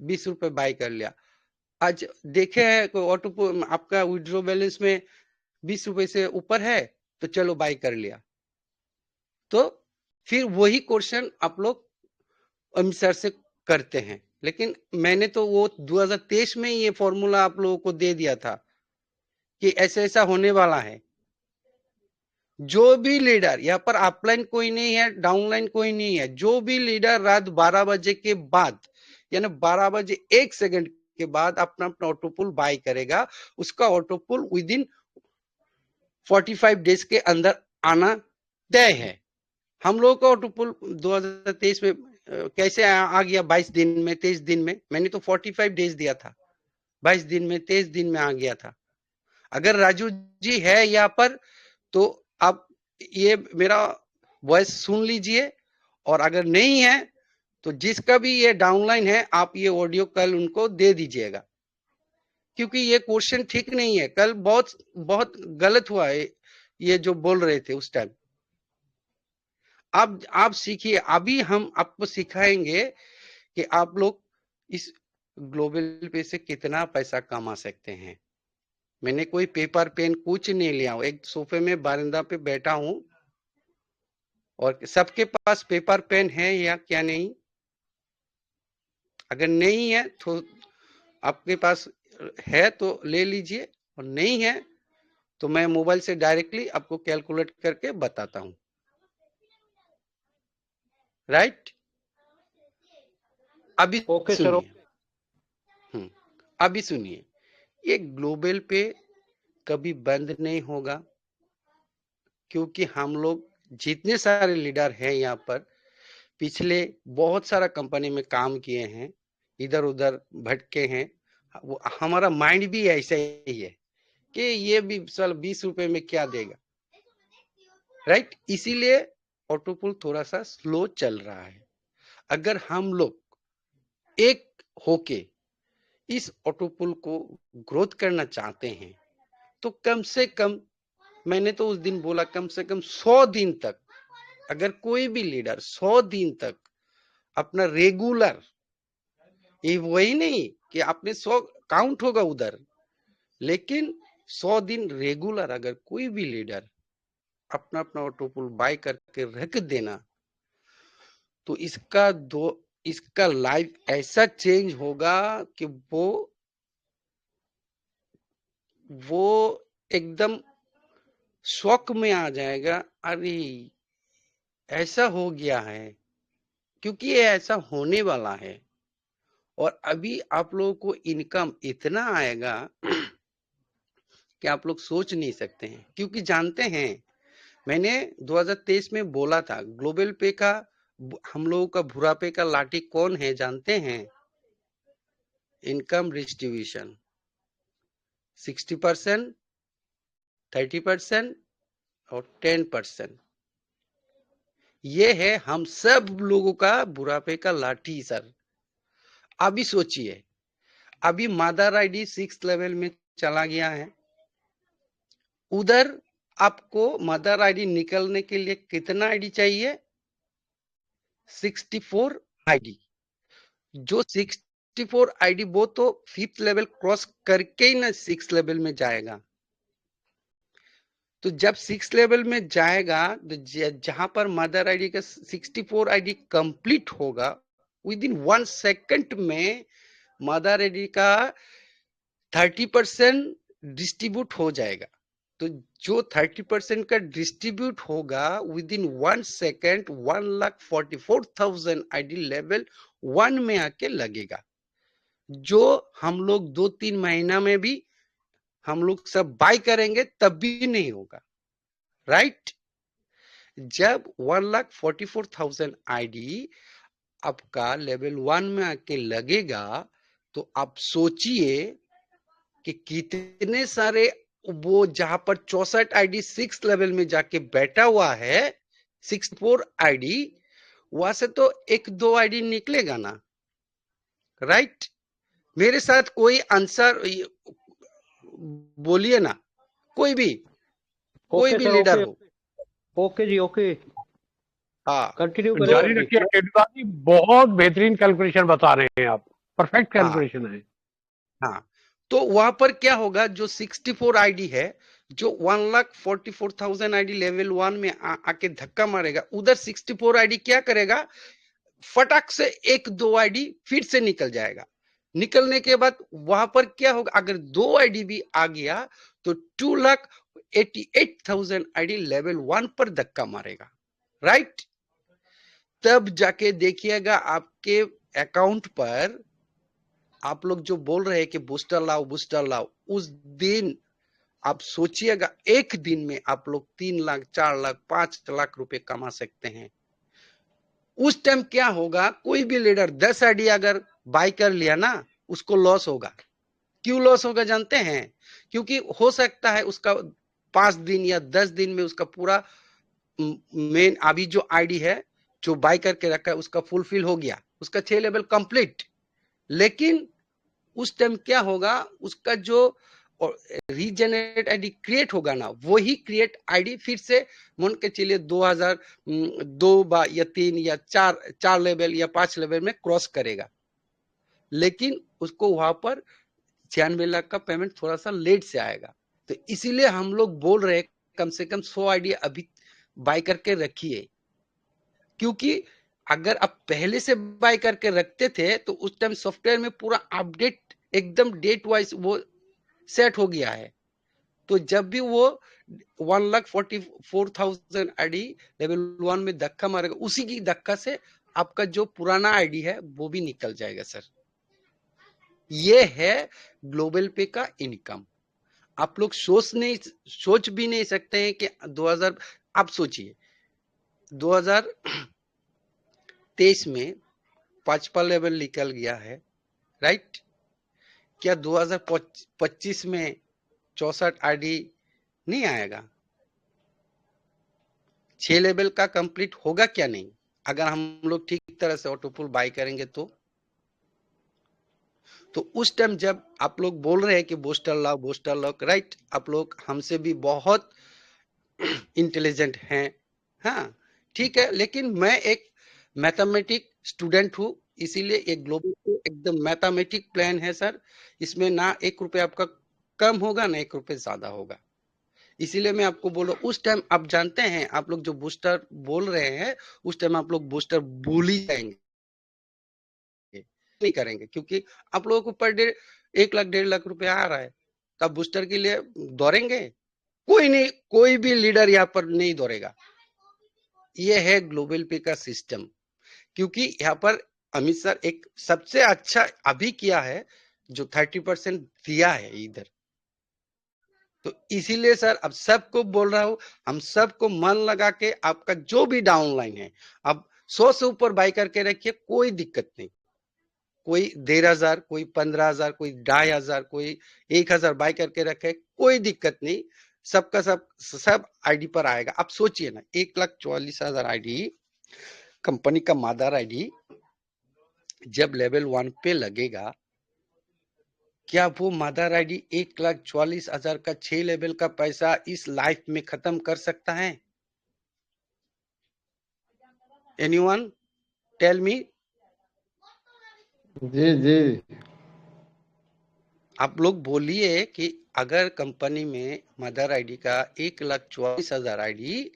20 रुपए बाय कर लिया, आज देखे है कोई ऑटोपुल आपका विड्रॉ बैलेंस में 20 रुपए से ऊपर है तो चलो बाय कर लिया। तो फिर वही क्वेश्चन आप लोग अनुसार से करते हैं। लेकिन मैंने तो वो 2023 में ये फॉर्मूला आप लोगों को दे दिया था कि ऐसा ऐसा होने वाला है। जो भी लीडर, यहाँ पर अपलाइन कोई नहीं है, डाउनलाइन कोई नहीं है, जो भी लीडर रात 12 बजे के बाद यानी 12 बजे 1 सेकंड के बाद अपना अपना ऑटोपुल बाय करेगा, उसका ऑटोपुल विद इन 45 डेज के अंदर आना तय है। हम लोगों का ऑटोपुल 2023 में कैसे आ गया? 22 दिन में, 23 दिन में। मैंने तो 45 डेज दिया था, 22 दिन में, 23 दिन में आ गया था। अगर राजू जी है यहाँ पर तो आप ये मेरा वॉइस सुन लीजिए, और अगर नहीं है तो जिसका भी ये डाउनलाइन है आप ये ऑडियो कल उनको दे दीजिएगा, क्योंकि ये क्वेश्चन ठीक नहीं है। कल बहुत बहुत गलत हुआ है ये जो बोल रहे थे उस टाइम। आप सीखिए, अभी हम आपको सिखाएंगे कि आप लोग इस ग्लोबल पे से कितना पैसा कमा सकते हैं। मैंने कोई पेपर पेन कुछ नहीं लिया, एक सोफे में बरामदा पे बैठा हूं, और सबके पास पेपर पेन है या क्या नहीं? अगर नहीं है तो आपके पास है तो ले लीजिए, और नहीं है तो मैं मोबाइल से डायरेक्टली आपको कैलकुलेट करके बताता हूं, राइट। अभी ओके सर। सुनिए, अभी सुनिए, ये ग्लोबल पे कभी बंद नहीं होगा, क्योंकि हम लोग जितने सारे लीडर हैं यहाँ पर पिछले बहुत सारा कंपनी में काम किए हैं, इधर उधर भटके हैं। वो हमारा माइंड भी ऐसा ही है कि ये भी साल 20 रुपए में क्या देगा, राइट। इसीलिए ऑटोपुल थोड़ा सा स्लो चल रहा है। अगर हम लोग एक होके इस ऑटोपुल को ग्रोथ करना चाहते हैं तो कम से कम, मैंने तो उस दिन बोला कम से कम 100 दिन तक, अगर कोई भी लीडर 100 दिन तक अपना रेगुलर, ये वही नहीं कि आपने 100 काउंट होगा उधर, लेकिन 100 दिन रेगुलर अगर कोई भी लीडर अपना अपना ऑटोपुल बाय करके रख देना, तो इसका लाइफ ऐसा चेंज होगा कि वो एकदम शौक में आ जाएगा, अरे ऐसा हो गया है, क्योंकि ये ऐसा होने वाला है। और अभी आप लोगों को इनकम इतना आएगा कि आप लोग सोच नहीं सकते हैं। क्योंकि जानते हैं, मैंने 2023 में बोला था ग्लोबल पे का हम लोगों का बुढ़ापे का लाठी कौन है जानते हैं? इनकम डिस्ट्रीब्यूशन 60%, 30% और 10%, ये है हम सब लोगों का बुढ़ापे का लाठी सर। अभी सोचिए, अभी मदर आईडी 6th लेवल में चला गया है, उधर आपको मदर आईडी निकलने के लिए कितना आईडी चाहिए? 64 आईडी। जो 64 आईडी वो तो 5th लेवल क्रॉस करके ही ना 6th लेवल में जाएगा। तो जब 6th लेवल में जाएगा तो जहां पर मदर आईडी का 64 आईडी कंप्लीट होगा, विद इन 1 सेकंड में मदर आईडी का 30% डिस्ट्रीब्यूट हो जाएगा। तो जो 30% का डिस्ट्रीब्यूट होगा with in 1 second 1,44,000 ID level 1 में आके लगेगा, जो हम लोग 2-3 महीना में भी हम लोग सब बाय करेंगे तब भी नहीं होगा, राइट। जब 1,44,000 आईडी आपका लेवल 1 में आके लगेगा, तो आप सोचिए कि कितने सारे वो जहां पर 64 आईडी 6th लेवल में जाके बैठा हुआ है, 64 आईडी, वहां से तो 1-2 आईडी निकलेगा ना, राइट। मेरे साथ कोई आंसर बोलिए ना, कोई भी ओके सर, लीडर ओके। हो। ओके जी, ओके। हाँ, कंटिन्यू करें जारी सर जी। रखिए केजरीवाल जी, बहुत बेहतरीन कैलकुलेशन बता रहे हैं आप, परफेक्ट हाँ, कैलकुलेशन है। हाँ। तो वहां पर क्या होगा, जो 64 आईडी है, जो 1,44,000 आईडी लेवल 1 में आके धक्का मारेगा, उधर 64 आईडी क्या करेगा, फटाक से 1-2 आईडी फिर से निकल जाएगा। निकलने के बाद वहां पर क्या होगा, अगर 2 आईडी भी आ गया तो 2,88,000 आईडी लेवल 1 पर धक्का मारेगा, राइट। तब जाके देखिएगा आपके अकाउंट पर, आप लोग जो बोल रहे हैं कि बूस्टर लाओ, उस दिन आप सोचिएगा एक दिन में आप लोग 3 लाख, 4 लाख, 5 लाख रुपए कमा सकते हैं। उस टाइम क्या होगा, कोई भी लीडर 10 आईडी अगर बाय कर लिया ना, उसको लॉस होगा। क्यों लॉस होगा जानते हैं? क्योंकि हो सकता है उसका 5 दिन या 10 दिन में उसका पूरा मेन अभी जो आईडी है जो बाय करके रखा है उसका फुलफिल हो गया, उसका 6 लेवल कंप्लीट। लेकिन उस टाइम क्या होगा, उसका जो रीजनरेट आईडी क्रिएट होगा ना, वही क्रिएट आईडी फिर से मान के चलिए 2002 या 3 या 4 लेवल या 5 लेवल में क्रॉस करेगा, लेकिन उसको वहां पर 96 लाख का पेमेंट थोड़ा सा लेट से आएगा। तो इसीलिए हम लोग बोल रहे हैं कम से कम 100 आईडी अभी बाय करके रखिए, क्योंकि अगर आप पहले से बाय करके रखते थे तो उस टाइम सॉफ्टवेयर में पूरा अपडेट एकदम डेट वाइज वो सेट हो गया है, तो जब भी वो 1,44,000 आईडी लेवल 1 में धक्का मारेगा, उसी की धक्का से आपका जो पुराना आईडी है वो भी निकल जाएगा सर। ये है ग्लोबल पे का इनकम। आप लोग सोच भी नहीं सकते हैं कि 2000, आप सोचिए 2023 में 5वां लेवल निकल गया है, राइट? क्या 2025 में 64 आईडी नहीं आएगा? 6 लेवल का कंप्लीट होगा क्या नहीं, अगर हम लोग ठीक तरह से ऑटोपुल बाय करेंगे तो उस टाइम जब आप लोग बोल रहे हैं कि बूस्टर लाओ, राइट? आप लोग हमसे भी बहुत इंटेलिजेंट हैं, हाँ ठीक है, लेकिन मैं एक मैथमेटिक स्टूडेंट हूँ, इसीलिए एक ग्लोबल को एकदम मैथमेटिक प्लान है सर। इसमें ना 1 रुपये आपका कम होगा ना 1 रुपये ज्यादा होगा। इसीलिए मैं आपको बोल रहा हूँ, उस टाइम आप जानते हैं, आप लोग जो बूस्टर बोल रहे हैं उस टाइम आप लोग बूस्टर भूल ही जाएंगे, नहीं करेंगे, क्योंकि आप लोगों को पर डे 1 लाख 1.5 लाख रुपया आ रहा है, तब बूस्टर के लिए दौड़ेंगे? कोई नहीं, कोई भी लीडर यहाँ पर नहीं दौड़ेगा। ये है ग्लोबल पे का सिस्टम, क्योंकि यहाँ पर अमित सर एक सबसे अच्छा अभी किया है जो 30% दिया है इधर। तो इसीलिए सर अब सबको बोल रहा हूं, हम सबको मन लगा के आपका जो भी डाउनलाइन है अब 100 से ऊपर बाई करके रखिए, कोई दिक्कत नहीं। कोई 1,500, कोई 15,000, कोई 2,500, कोई 1,000 बाई करके रखे, कोई दिक्कत नहीं। सबका सब आईडी पर आएगा। आप सोचिए ना, 1,44,000 आईडी कंपनी का मदर आईडी जब लेवल 1 पे लगेगा, क्या वो मदर आईडी 1,44,000 का 6 लेवल का पैसा इस लाइफ में खत्म कर सकता है? Anyone tell me? जी जी। आप लोग बोलिए कि अगर कंपनी में मदर आईडी का 1,44,000 आईडी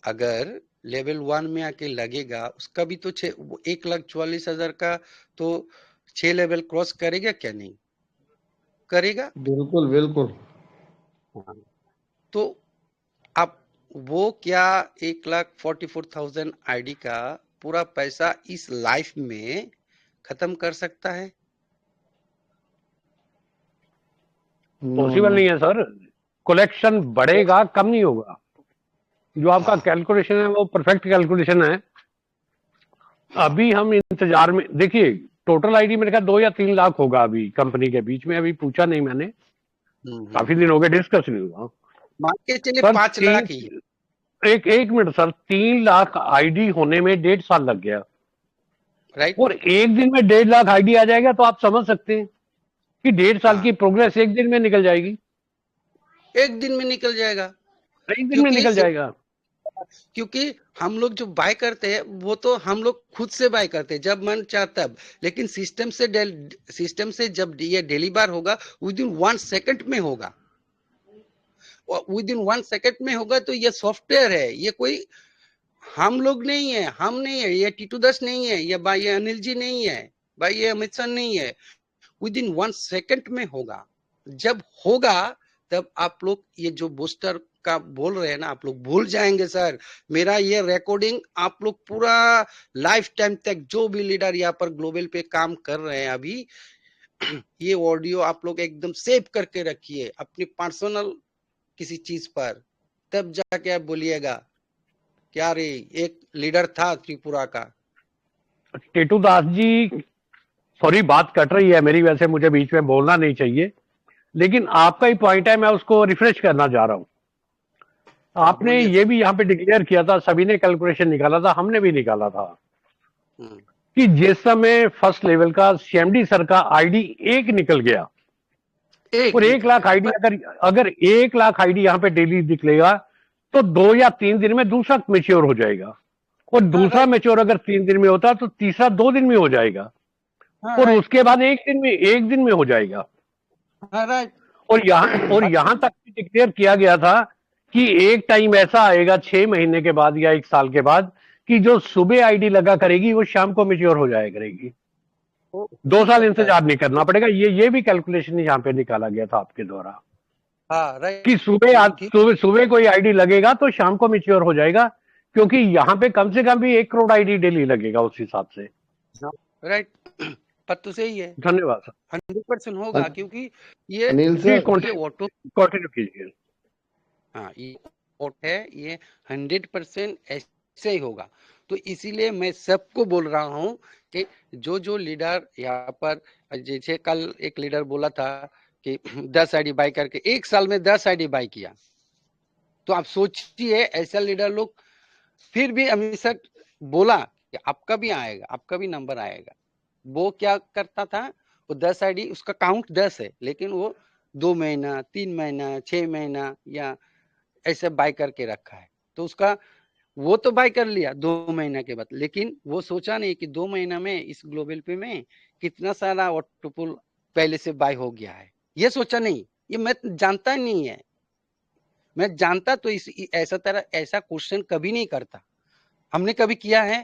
अगर लेवल 1 में आके लगेगा, उसका भी तो 1,44,000 का तो 6 लेवल क्रॉस करेगा क्या नहीं करेगा? बिल्कुल बिल्कुल। तो आप वो क्या 1,44,000 आईडी का पूरा पैसा इस लाइफ में खत्म कर सकता है? पॉसिबल नहीं है सर। कलेक्शन बढ़ेगा, कम नहीं होगा। जो आपका कैलकुलेशन है वो परफेक्ट कैलकुलेशन है। अभी हम इंतजार में, देखिए टोटल आईडी मेरे ख्याल 2 या 3 लाख होगा अभी कंपनी के बीच में, अभी पूछा नहीं मैंने, काफी दिन हो गए, डिस्कस नहीं हुआ। मान के चलिए सर 5 लाख ही। एक मिनट सर, 3 लाख आईडी होने में 1.5 साल लग गया, राइट? और एक दिन में 1.5 लाख आईडी आ जाएगा, तो आप समझ सकते हैं कि 1.5 साल की प्रोग्रेस एक दिन में निकल जाएगी। एक दिन में निकल जाएगा, एक दिन में निकल जाएगा। क्योंकि हम लोग जो बाय करते हैं वो तो हम लोग खुद से बाय करते हैं जब मन चाहे तब, लेकिन सिस्टम से जब ये डिलीवर होगा विद इन 1 सेकंड में होगा, विद इन 1 सेकंड में होगा। तो ये सॉफ्टवेयर है, ये कोई हम लोग नहीं है, हम नहीं है, ये टीटू दास नहीं है, ये भाई ये अनिल जी नहीं है, भाई ये अमित सर नहीं है, विद इन 1 सेकंड में होगा। जब होगा तब आप लोग ये जो बूस्टर का बोल रहे हैं ना, आप लोग भूल जाएंगे सर। मेरा ये रिकॉर्डिंग आप लोग पूरा लाइफ टाइम तक, जो भी लीडर यहाँ पर ग्लोबल पे काम कर रहे हैं अभी, ये ऑडियो आप लोग एकदम सेव करके रखिए अपनी पर्सनल किसी चीज पर, तब जाके आप बोलिएगा क्या रे एक लीडर था त्रिपुरा का। टीटू दास जी, सॉरी बात कट रही है मेरी, वैसे मुझे बीच में बोलना नहीं चाहिए, लेकिन आपका ही पॉइंट है, मैं उसको रिफ्रेश करना चाह रहा हूं। आपने ये भी यहाँ पे डिक्लेयर किया था, सभी ने कैलकुलेशन निकाला था, हमने भी निकाला था कि जिस समय फर्स्ट लेवल का सीएमडी सर का आईडी 1 निकल गया, और 1 लाख आईडी अगर 1 लाख आईडी यहाँ पे डेली निकलेगा, तो 2 या 3 दिन में दूसरा मेच्योर हो जाएगा, और दूसरा मेच्योर अगर 3 दिन में होता तो तीसरा 2 दिन में हो जाएगा, और उसके बाद एक दिन में हो जाएगा। और यहां तक डिक्लेयर किया गया था कि एक टाइम ऐसा आएगा 6 महीने के बाद या 1 साल के बाद कि जो सुबह आईडी लगा करेगी वो शाम को मेच्योर हो जाया करेगी। 2 साल इंतजार नहीं करना पड़ेगा। ये भी कैलकुलेशन यहाँ पे निकाला गया था आपके द्वारा। हाँ राइट, कि सुबह आज ठीक सुबह सुबह कोई आईडी लगेगा तो शाम को मैच्योर हो जाएगा, क्योंकि यहाँ पे कम से कम भी 1 करोड़ आईडी डेली लगेगा उस हिसाब से। राइट। बात तो सही है, धन्यवाद सर। 100% होगा, क्योंकि ये अनिल जी सर, ये ऑटो, कंटिन्यू कीजिए। हाँ ये ऑटो है, ये 100% ऐसे ही होगा। तो इसीलिए मैं सबको बोल रहा हूँ कि जो जो लीडर यहाँ पर, जैसे कल एक लीडर बोला था कि 10 आईडी बाई करके 1 साल में 10 आईडी बाई किया, तो आप सोचिए ऐसा लीडर लोग, फिर भी हमेशा बोला कि आपका भी आएगा, आपका भी नंबर आएगा। वो क्या करता था, वो 10 आईडी, उसका काउंट 10 है, लेकिन वो 2 महीना, 3 महीना, 6 महीना या ऐसे बाय करके रखा है। तो उसका वो तो बाय कर लिया 2 महीना के बाद, लेकिन वो सोचा नहीं कि 2 महीना में इस ग्लोबल पे में कितना सारा ऑटोपुल पहले से बाय हो गया है, ये सोचा नहीं। ये मैं जानता नहीं है, मैं जानता तो इस ऐसा क्वेश्चन कभी नहीं करता। हमने कभी किया है?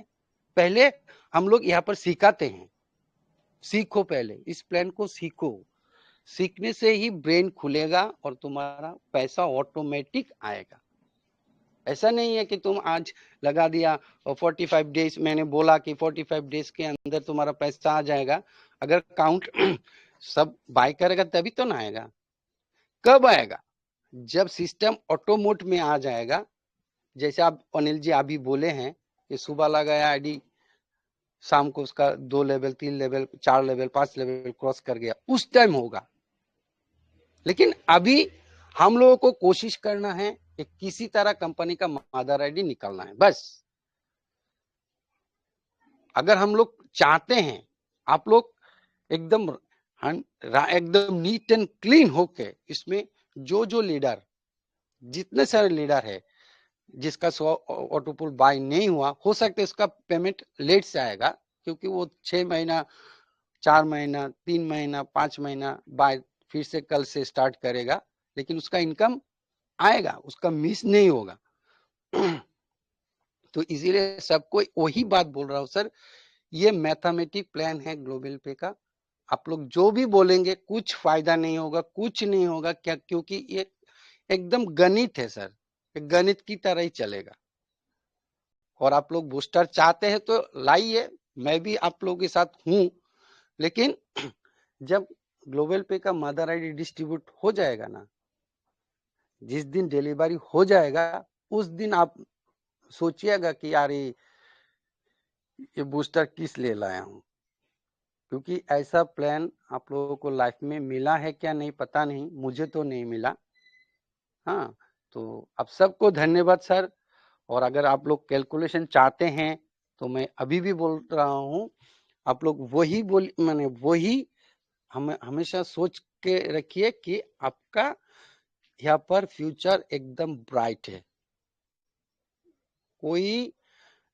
पहले हम लोग यहाँ पर सिखाते हैं, सीखो, पहले इस प्लान को सीखो, सीखने से ही ब्रेन खुलेगा और तुम्हारा पैसा ऑटोमेटिक आएगा। ऐसा नहीं है कि तुम आज लगा दिया और 45 डेज, मैंने बोला कि 45 डेज के अंदर तुम्हारा पैसा आ जाएगा। अगर काउंट सब बाय करेगा तभी तो ना आएगा। कब आएगा? जब सिस्टम ऑटो मोड में आ जाएगा। जैसे आप अनिल जी अभी बोले हैं कि सुबह लगाया आईडी, शाम को उसका 2 level, 3 level, 4 level, 5 level cross कर गया, उस टाइम होगा। लेकिन अभी हम लोगों को कोशिश करना है कि किसी तरह कंपनी का मदर आईडी निकालना है, बस। अगर हम लोग चाहते हैं आप लोग एकदम नीट एंड क्लीन होके, इसमें जो जो लीडर, जितने सारे लीडर है जिसका ऑटोपुल बाय नहीं हुआ, हो सकता है इसका पेमेंट लेट से आएगा, क्योंकि वो 6 महीना, 4 महीना, 3 महीना, 5 महीना बाद फिर से कल से स्टार्ट करेगा, लेकिन उसका इनकम आएगा, उसका मिस नहीं होगा। तो इसीलिए सबको वही बात बोल रहा हूँ सर, ये मैथमेटिक प्लान है ग्लोबल पे का। आप लोग जो भी बोलेंगे कुछ फायदा नहीं होगा, कुछ नहीं होगा। क्या? क्योंकि ये एकदम गणित है सर, गणित की तरह ही चलेगा। और आप लोग बूस्टर चाहते हैं तो लाइए, मैं भी आप लोगों के साथ हूं। लेकिन जब ग्लोबल पे का मदर आईडी डिस्ट्रीब्यूट हो जाएगा ना, जिस दिन डिलीवरी हो जाएगा, उस दिन आप सोचिएगा कि यार ये बूस्टर किस लिए लाया हूं। क्योंकि ऐसा प्लान आप लोगों को लाइफ में मिला है क्या नहीं पता नहीं, मुझे तो नहीं मिला। हाँ, तो आप सबको धन्यवाद सर। और अगर आप लोग कैलकुलेशन चाहते हैं तो मैं अभी भी बोल रहा हूँ, आप लोग वही बोल, मैंने वही हमेशा सोच के रखिए कि आपका यहाँ पर फ्यूचर एकदम ब्राइट है। कोई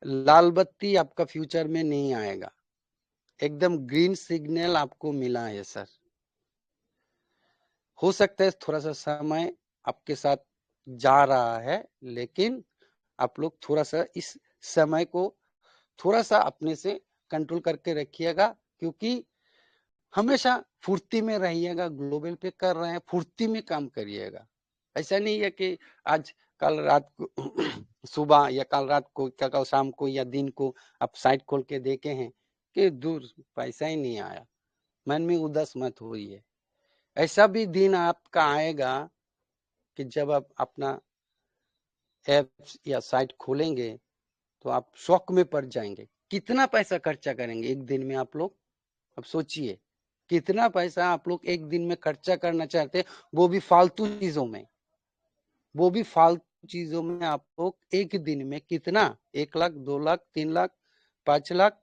लाल बत्ती आपका फ्यूचर में नहीं आएगा, एकदम ग्रीन सिग्नल आपको मिला है सर। हो सकता है थोड़ा सा समय आपके साथ जा रहा है, लेकिन आप लोग थोड़ा सा इस समय को थोड़ा सा अपने से कंट्रोल करके रखिएगा, क्योंकि हमेशा फुर्ती में रहिएगा। ग्लोबल पे कर रहे हैं, फुर्ती में काम करिएगा। ऐसा नहीं है कि आज कल रात को सुबह या कल रात को, कल शाम को या दिन को आप साइट खोल के देखे हैं कि दूर पैसा ही नहीं आया, मन में उदास मत होइए। ऐसा भी दिन आपका आएगा कि जब आप अपना ऐप्स या साइट खोलेंगे तो आप शॉक में पड़ जाएंगे। कितना पैसा खर्चा करेंगे एक दिन में आप लोग? अब सोचिए कितना पैसा आप लोग एक दिन में खर्चा करना चाहते हैं, वो भी फालतू चीजों में। वो भी फालतू चीजों में आप लोग एक दिन में कितना, 1 लाख, 2 लाख, 3 लाख, 5 लाख।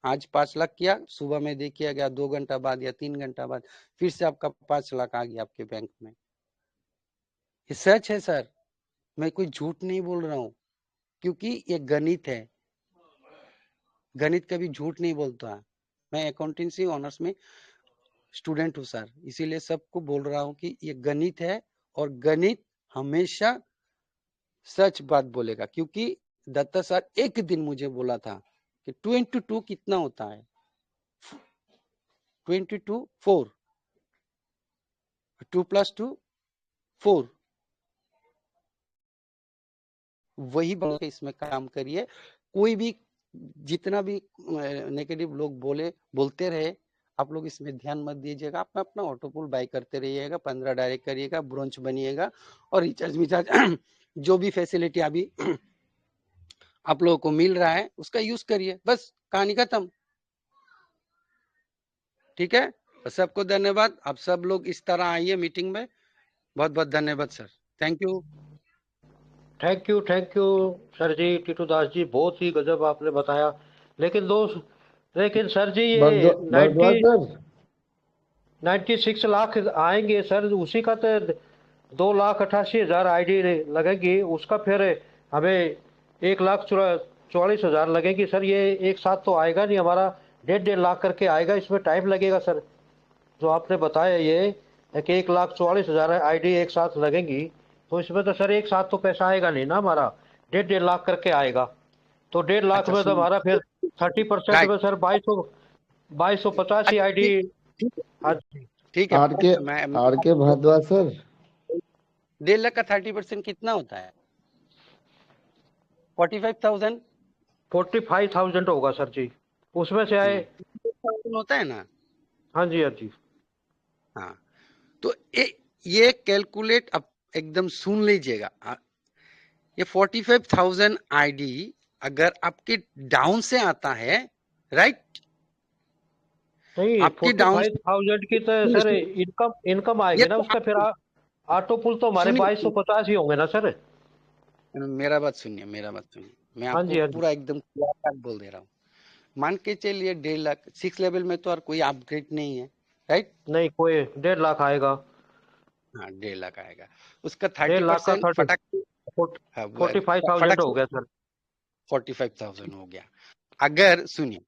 आज 5 लाख किया, सुबह में देखिए गया 2 घंटा बाद या 3 घंटा बाद फिर से आपका 5 लाख आ गया आपके बैंक में। ये सच है सर, मैं कोई झूठ नहीं बोल रहा हूँ, क्योंकि ये गणित है। गणित कभी झूठ नहीं बोलता। मैं अकाउंटेंसी ऑनर्स में स्टूडेंट हूँ सर, इसीलिए सबको बोल रहा हूँ कि ये गणित है, और गणित हमेशा सच बात बोलेगा। क्योंकि दत्ता सर एक दिन मुझे बोला था कि 2 into 2 कितना होता है? 2 into 2 4, 2 plus 2 4 वही बन के इसमें काम करिए। कोई भी जितना भी नेगेटिव लोग बोलते रहे, आप लोग इसमें ध्यान मत दीजिएगा। आप अपना ऑटो पुल बाय करते रहिएगा, 15 डायरेक्ट करिएगा, ब्रोंच बनिएगा और रिचार्ज विचार्ज जो भी फैसिलिटी अभी आप लोगों को मिल रहा है उसका यूज करिए, बस कहानी खत्म। ठीक है, सबको धन्यवाद। आप सब लोग इस तरह आइए मीटिंग में। बहुत बहुत धन्यवाद sir, thank you. Thank you sir ji, Titu Das ji, बहुत ही गजब आपने बताया। लेकिन सर जी ये भरद्वाज सर 96 लाख आएंगे सर, उसी का तो 2,88,000 आईडी लगेगी, उसका फिर हमें 1,44,000 लगेगी सर। ये एक साथ तो आएगा नहीं, हमारा 1.5 लाख करके आएगा, इसमें टाइम लगेगा सर। जो आपने बताया ये है कि 1,44,000 आईडी एक साथ लगेंगी, तो इसमें तो सर एक साथ तो पैसा आएगा नहीं ना हमारा, 1.5 लाख करके आएगा। तो 1.5 लाख अच्छा में तो सुनिए, हमारा फिर 30% में सर 2250 ही आईडी। हाँ जी, ठीक है। Are K Bhardwaj sir 1.5 lakh का 30% कितना होता है? 45,000 45,000 होगा सर जी, उसमें से आए। 45,000 होता है ना। हाँ जी, हाँ जी। हाँ, तो ये कैलकुलेट आप एकदम सुन लीजिएगा। ये 45,000 आईडी अगर आपके डाउन से आता है, राइट, नहीं, आपकी डाउन 45,000 की तो सर इनकम आएगी ना उसका, फिर ऑटो पुल तो हमारे सुनिए 2250 ही होंगे ना सर। मेरा बात सुनिए, मैं हाँ आपको जी, हाँ जी। पूरा एकदम क्लियर बोल दे रहा हूँ। मान के चलिए 1.5 लाख 6 लेवल में तो और कोई अपग्रेड नहीं है, राइट। नहीं, कोई 1.5 लाख आएगा। हाँ 1.5 लाख आएगा, उसका 1.5 लाख का 30% फटक। हाँ, 45,000 फटक हो से गया सर। 45,000 हो गया। अगर सुनिए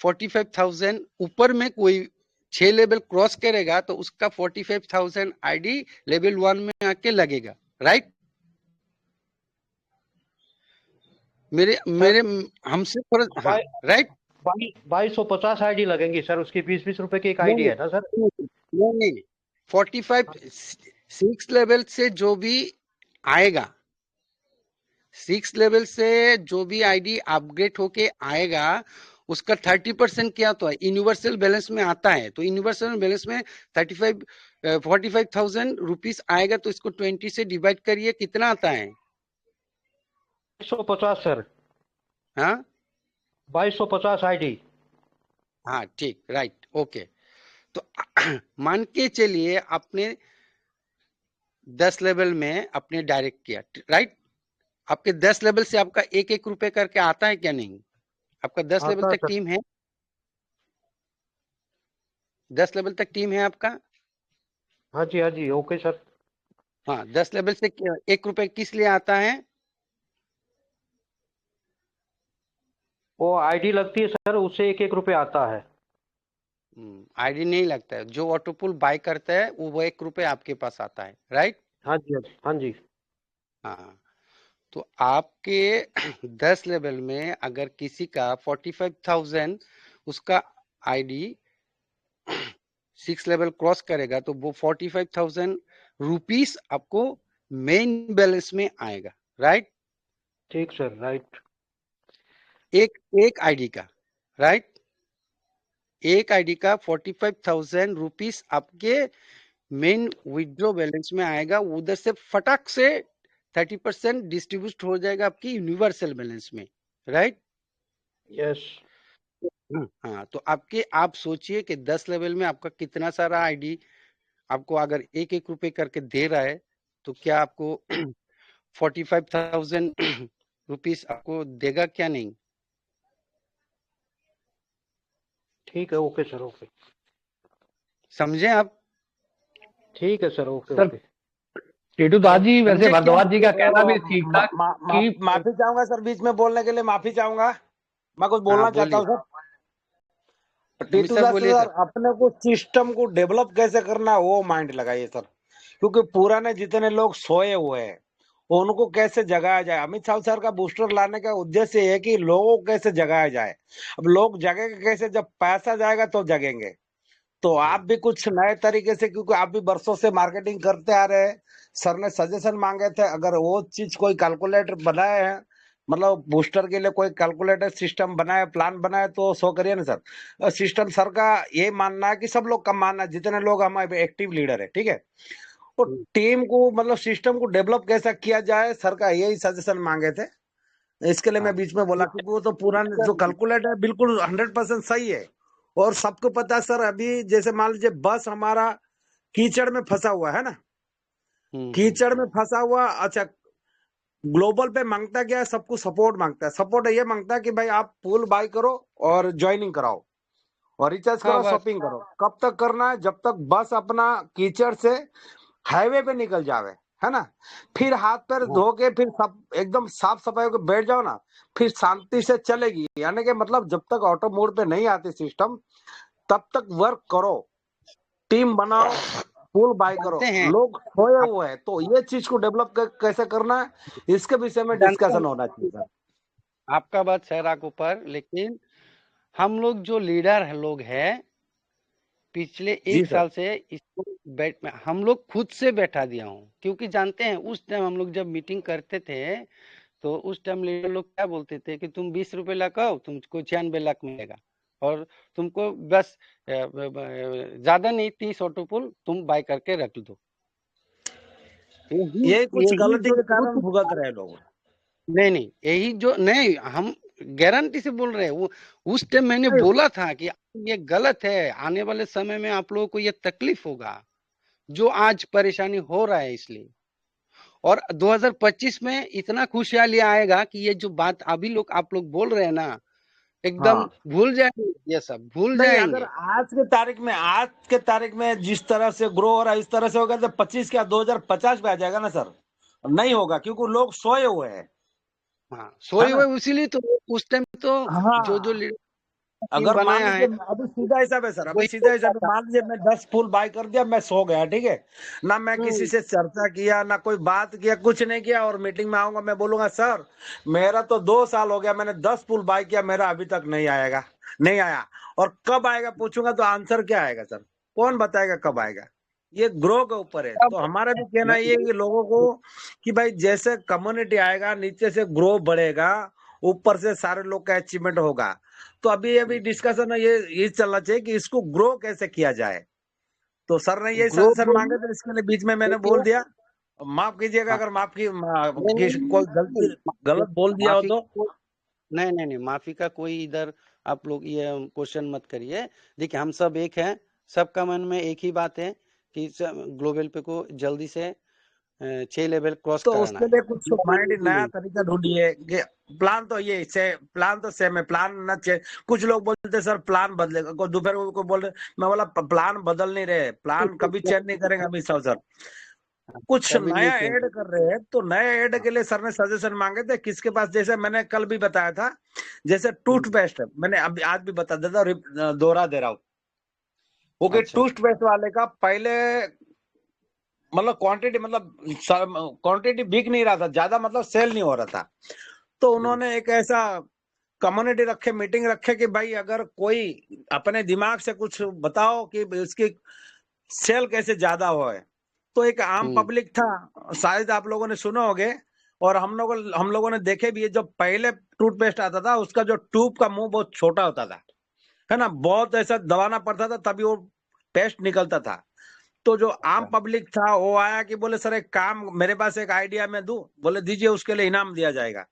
45,000 ऊपर में कोई 6 लेवल क्रॉस करेगा तो उसका 45,000 आईडी लेवल 1 में आके लगेगा, राइट। मेरे सर हमसे थोड़ा, हाँ राइट। 2250 आईडी लगेंगी सर, उसकी 20-20 रुपए की एक आईडी है ना सर। नहीं 45 6 लेवल से जो भी आएगा, 6 लेवल से जो भी आईडी अपग्रेड होके आएगा उसका 30% क्या तो है, यूनिवर्सल बैलेंस में आता है। तो यूनिवर्सल बैलेंस में 45,000 रुपीज आएगा, तो इसको 20 से डिवाइड करिए, कितना आता है? 2250 सर, हाँ 2250 आईडी। हाँ ठीक, राइट, ओके। तो मान के चलिए आपने 10 लेवल में आपने डायरेक्ट किया, राइट। आपके 10 लेवल से आपका 1-1 रुपए करके आता है क्या? नहीं, आपका 10 लेवल आता है तक सर। टीम है, 10 लेवल तक टीम है आपका। हाँ जी, हाँ जी, ओके सर। हाँ 10 लेवल से 1 रुपए किस लिए आता है? वो आईडी लगती है सर, उससे 1-1 रुपए आता है। आईडी नहीं लगता है, जो ऑटो पुल बाय करता है वो 1 रुपए आपके पास आता है, राइट। हाँ जी, हाँ जी, हाँ जी। हाँ, तो आपके 10 लेवल में अगर किसी का 45,000 उसका आईडी 6 लेवल क्रॉस करेगा तो वो 45,000 रुपीस आपको मेन बैलेंस में आएगा, राइट। ठीक सर, राइट। एक आईडी का, राइट, एक आईडी का 45,000 रुपीस आपके मेन विड्रॉ बैलेंस में आएगा। उधर से फटाक से 30% डिस्ट्रीब्यूट हो जाएगा आपकी यूनिवर्सल बैलेंस में, राइट। यस। हाँ, तो आप सोचिए कि 10 लेवल में आपका कितना सारा आईडी आपको अगर 1-1 रुपए करके दे रहा है, तो क्या आपको 45,000 रुपीस आपको देगा क्या? नहीं। ठीक है, ओके सर, ओके। समझे आप? ठीक है sir, okay sir okay. Titu Das ji, वैसे संजय, क्या भारद्वाज जी का कहना भी ठीक था कि माफी चाहूंगा सर, बीच में बोलने के लिए माफी चाहूंगा। मैं कुछ बोलना हाँ चाहता हूँ बोलिए, सर। टीटू दास बोलिए सर, सर। अपने को सिस्टम को डेवलप कैसे करना है वो माइंड लगाइए सर, क्योंकि पुराने जितने लोग सोए हुए हैं उनको कैसे जगाया जाए। अमित शाह सर का बूस्टर लाने का उद्देश्य है कि लोगों को कैसे जगाया जाए। अब लोग जगेंगे कैसे? जब पैसा जाएगा तो जगेंगे। तो आप भी कुछ नए तरीके से, क्योंकि आप भी बरसों से मार्केटिंग करते आ रहे हैं, सर ने सजेशन मांगे थे, अगर वो चीज कोई कैलकुलेटर बनाए हैं, मतलब बूस्टर के लिए कोई कैलकुलेटर सिस्टम बनाए, प्लान बनाए, तो सो करिए ना सर। सिस्टम सर का ये मानना है कि सब लोग का मानना है, जितने लोग हमारे एक्टिव लीडर है, ठीक है, तो टीम को मतलब सिस्टम को डेवलप कैसा किया जाए, सर का यही सजेशन मांगे थे। इसके लिए मैं हाँ बीच में बोला, क्योंकि वो तो पुराने जो कैलकुलेटर है बिल्कुल 100% सही है। और सबको पता है सर, अभी जैसे मान लीजिए बस हमारा कीचड़ में फंसा हुआ है ना, कीचड़ में फंसा हुआ, अच्छा, ग्लोबल पे मांगता क्या है, सबको सपोर्ट मांगता है। सपोर्ट ये मांगता है कि भाई आप पूल बाय करो और ज्वाइनिंग कराओ और रिचार्ज हाँ करो, बस शॉपिंग करो। कब तक करना है? जब तक बस अपना कीचड़ से हाईवे पे निकल जावे, है ना, फिर हाथ पैर हाँ धो के फिर सब एकदम साफ सफाई होकर बैठ जाओ ना, फिर शांति से चलेगी। यानी कि मतलब जब तक ऑटो मोड पे नहीं आती सिस्टम, तब तक वर्क करो, टीम बनाओ, पुल बाय करो। जानते हैं लोग खोए आप हुए हैं, तो ये चीज को डेवलप कैसे करना है, इसके विषय में जानते डिस्कशन होना चाहिए हैं सर। आपका बात है राख ऊपर, लेकिन हम लोग जो लीडर है लोग हैं, पिछले जी 1 सर। साल से इसको हम लोग खुद से बैठा दिया हूँ, क्योंकि जानते हैं उस टाइम हम लोग जब मीटिंग करते थे, तो उस टाइम लीडर लोग क्या बोलते थे कि तुम 20 रुपए लगाओ, तुमको 96 लाख मिलेगा, और तुमको बस ज्यादा नहीं 30 ऑटो पुल तुम बाय करके रख दो। यही यही कुछ यही गलती जो के कारण truth भुगत था, रहे लोग। नहीं नहीं, यही जो नहीं, हम गारंटी से बोल रहे हैं, वो उस टाइम मैंने नहीं, बोला था कि ये गलत है, आने वाले समय में आप लोगों को ये तकलीफ होगा जो आज परेशानी हो रहा है, इसलिए। और 2025 में इतना खुशहाली आएगा कि ये जो बात अभी लोग आप लोग बोल रहे हैं ना, एकदम हाँ, भूल जाएंगे, ये सब भूल नहीं, अगर जाएंगे। आज के तारीख में जिस तरह से ग्रो हो रहा है, इस तरह से होगा तो 25 क्या 2050 पे आ जाएगा ना सर। नहीं होगा, क्योंकि लोग सोए हुए हैं, हाँ, है सोए ना। हुए इसीलिए तो उस टाइम तो जो हाँ, लीडर टीम अगर मान बनाया है लीजिए, अभी सीधा हिसाब है सर, अभी वही सीधा बोलता हिसाब है, था। मान लीजिए मैं 10 फुल बाय कर दिया, मैं सो गया, ठीक है ना, मैं किसी हम्म, से चर्चा किया ना, कोई बात किया, कुछ नहीं किया, और मीटिंग में आऊंगा, मैं बोलूंगा सर मेरा तो 2 साल हो गया, मैंने 10 फुल बाय किया, मेरा अभी तक नहीं आएगा, नहीं आया। और कब आएगा पूछूंगा तो आंसर क्या आएगा सर? कौन बताएगा कब आएगा? ये ग्रो के ऊपर है। तब तो हमारा भी कहना ये है नहीं, कि लोगों को कि भाई जैसे कम्युनिटी आएगा, नीचे से ग्रो बढ़ेगा, ऊपर से सारे लोग का अचीवमेंट होगा। तो अभी अभी डिस्कशन है, ये चलना चाहिए कि इसको ग्रो कैसे किया जाए। तो सर ने यही ग्रो सजेशन मांगे थे, इसके लिए बीच में मैंने बोल देखिए। दिया। माफ कीजिएगा हाँ, अगर नहीं नहीं कोई नहीं, गलती गलत बोल दिया हो माफी तो। नहीं नहीं नहीं, माफी का कोई इधर आप लोग ये क्वेश्चन मत करिए। देखिए हम सब एक हैं, सबका मन में एक ही बात है कि ग्लोबल पे को जल्दी से 6 लेवल क्रॉस तो कराना उसके है। लिए कुछ ज्यादा माइंड जल्दी नया नहीं। तरीका ढूंढिए कि प्लान तो ये से प्लान तो सेम है, प्लान न चेंज। कुछ लोग बोलते सर प्लान बदलेगा, कोई दोपहर को बोल रहे, मैं बोला प्लान बदल नहीं रहे, प्लान कभी चेंज नहीं करेंगे अमित शाह सर। कुछ कभी नहीं नया चेंज। ऐड कर रहे हैं, तो नए ऐड के लिए सर ने सजेशन मांगे थे किसके पास, जैसे मैंने कल भी बताया था, जैसे टूथपेस्ट, मैंने अभी आज भी बता देता हूँ, दोहरा दे रहा हूँ। ओके, अच्छा। टूथपेस्ट वाले का पहले मतलब क्वांटिटी, मतलब क्वांटिटी बिक नहीं रहा था ज्यादा, मतलब सेल नहीं हो रहा था। तो उन्होंने एक ऐसा कम्युनिटी रखे, मीटिंग रखे कि भाई अगर कोई अपने दिमाग से कुछ बताओ कि इसकी सेल कैसे ज्यादा हो। तो एक आम हम्म पब्लिक था, शायद आप लोगों ने सुना होगे, और हम लोगों ने देखे भी है, जब पहले टूथपेस्ट आता था उसका जो ट्यूब का मुंह बहुत छोटा होता था, है ना, बहुत ऐसा दबाना पड़ता था तभी वो पेस्ट निकलता था। तो जो आम अच्छा। पब्लिक था वो आया कि बोले सर एक काम, मेरे पास एक आइडिया मैं दूं, बोले दीजिए, उसके लिए इनाम दिया जाएगा।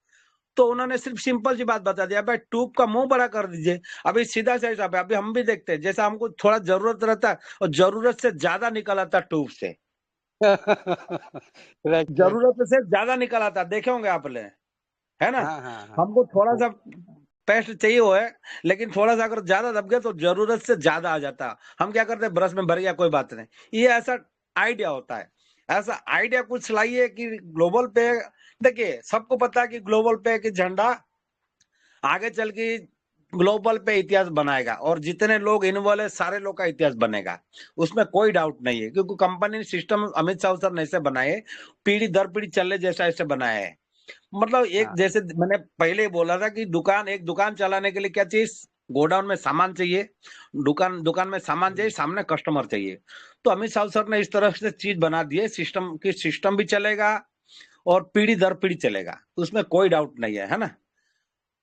तो उन्होंने सिर्फ सिंपल सी बात बता दिया, भाई ट्यूब का मुंह बड़ा कर दीजिए। अभी सीधा सा हिसाब है, अभी हम भी देखते हैं, जैसा हमको थोड़ा जरूरत रहता है और जरूरत से ज्यादा निकल आता ट्यूब से, राइट राइट। जरूरत से ज्यादा निकल आता, देखे होंगे आपने, है ना। हाँ हाँ हाँ हमको थोड़ा हाँ। सा पेस्ट चाहिए हो है, लेकिन थोड़ा सा अगर ज्यादा दब गया तो जरूरत से ज्यादा आ जाता। हम क्या करते हैं, ब्रश में भर गया कोई बात नहीं, ये ऐसा आइडिया होता है। ऐसा आइडिया कुछ लाइए कि ग्लोबल पे, देखिए सबको पता है कि ग्लोबल पे की झंडा आगे चल के ग्लोबल पे इतिहास बनाएगा, और जितने लोग इन्वॉल्व है सारे लोग का इतिहास बनेगा, उसमें कोई डाउट नहीं है, क्योंकि company system Amit Shah sir ने ऐसे बनाए, पीढ़ी दर पीढ़ी चले जैसा ऐसे बनाया है। मतलब एक, हाँ जैसे मैंने पहले ही बोला था कि एक दुकान चलाने के लिए क्या चीज गोडाउन में सामान चाहिए, दुकान दुकान में सामान चाहिए, सामने कस्टमर चाहिए। तो अमित शाह सर ने इस तरह से चीज बना दी है सिस्टम की, सिस्टम भी चलेगा और पीढ़ी दर पीढ़ी चलेगा, उसमें कोई डाउट नहीं है ना।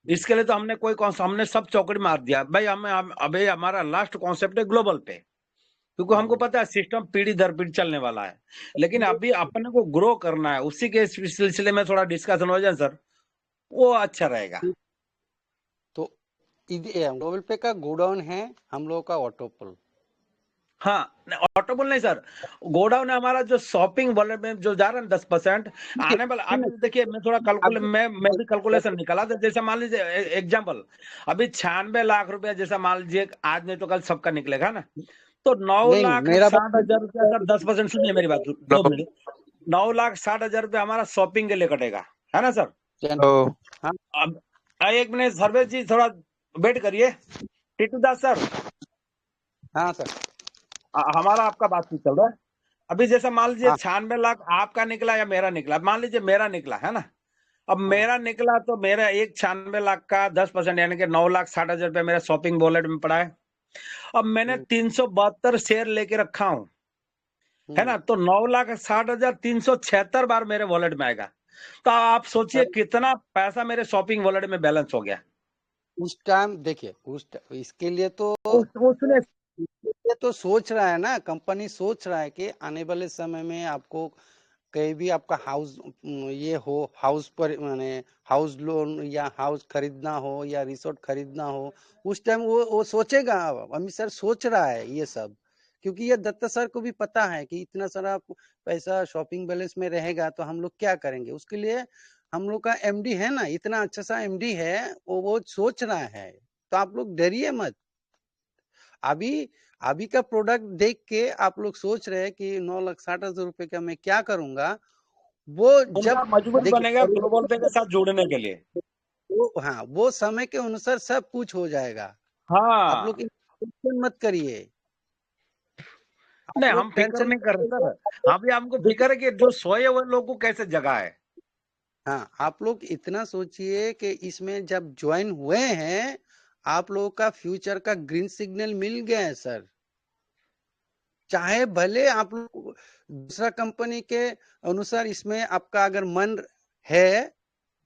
इसके लिए तो हमने सब चौकड़ी मार दिया भाई। अभी हमारा लास्ट कॉन्सेप्ट है ग्लोबल पे, क्योंकि हमको पता है सिस्टम पीढ़ी दर पीढ़ी चलने वाला है, लेकिन अभी अपने को ग्रो करना है। उसी के सिलसिले में थोड़ा डिस्कशन हो जाए सर, वो अच्छा रहेगा। तो ग्लोबल पे का गोडाउन है हम लोगों का ऑटोपोल। हाँ, ऑटोपोल नहीं सर, गोडाउन है हमारा जो शॉपिंग वॉलेट में जो जा रहा है 10% आने वाला। अभी देखिए मैं थोड़ा मैं भी कैलकुलेशन निकाला था। जैसे मान लीजिए एग्जांपल, अभी 96 लाख रुपया जैसा मान लीजिए, आज नहीं तो कल सबका निकलेगा ना, तो 9 नहीं लाख मेरा 60,000 रुपया सर 10%। सुनिए मेरी बात 2 मिनट। 9,60,000 रुपया हमारा शॉपिंग के लिए कटेगा, है ना सर। हाँ अब 1 मिनट सर्वेश जी थोड़ा वेट करिए। टीटू दास सर, हाँ सर, हमारा आपका बातचीत चल रहा है। अभी जैसा मान लीजिए हाँ 96 लाख आपका निकला या मेरा निकला, मान लीजिए मेरा निकला है ना। अब मेरा निकला तो मेरा 96 लाख का 10% यानी कि 9,60,000 रुपया मेरा शॉपिंग वॉलेट में पड़ा है। अब मैंने 372 शेयर लेके रखा हूं, है ना, तो 9,60,000 376 बार मेरे वॉलेट में आएगा। तो आप सोचिए कितना पैसा मेरे शॉपिंग वॉलेट में बैलेंस हो गया। उस टाइम देखिए, इसके लिए तो उसने ये तो सोच रहा है ना, कंपनी सोच रहा है कि आने वाले समय में आपको कहीं भी आपका हाउस ये हो, हाउस पर माने हाउस लोन या हाउस खरीदना हो या रिसोर्ट खरीदना हो, उस टाइम वो सोचेगा। अमित सर सोच रहा है ये सब, क्योंकि ये दत्ता सर को भी पता है कि इतना सारा पैसा शॉपिंग बैलेंस में रहेगा तो हम लोग क्या करेंगे। उसके लिए हम लोग का एमडी है ना, इतना अच्छा सा एमडी है, वो सोच रहा है। तो आप लोग डरिए मत। अभी अभी का प्रोडक्ट देख के आप लोग सोच रहे हैं कि 9,60,000 रुपए का मैं क्या करूंगा। वो उनका जब मजबूरी बनेगा देखिए ग्लोबल पे के साथ जुड़ने के लिए। हाँ, वो समय के अनुसार सब कुछ हो जाएगा। आप लोग हाँ, टेंशन मत करिए, आप नहीं हम लोग फिक्र टेंशन नहीं कर रहे सर। अभी हमको फिक्र है कि जो सोए हुए लोगों को कैसे जगा है। हाँ, आप लोग इतना सोचिए कि इसमें जब ज्वाइन हुए हैं आप लोगों का फ्यूचर का ग्रीन सिग्नल मिल गया है सर। चाहे भले आप लोग दूसरा कंपनी के अनुसार इसमें आपका अगर मन है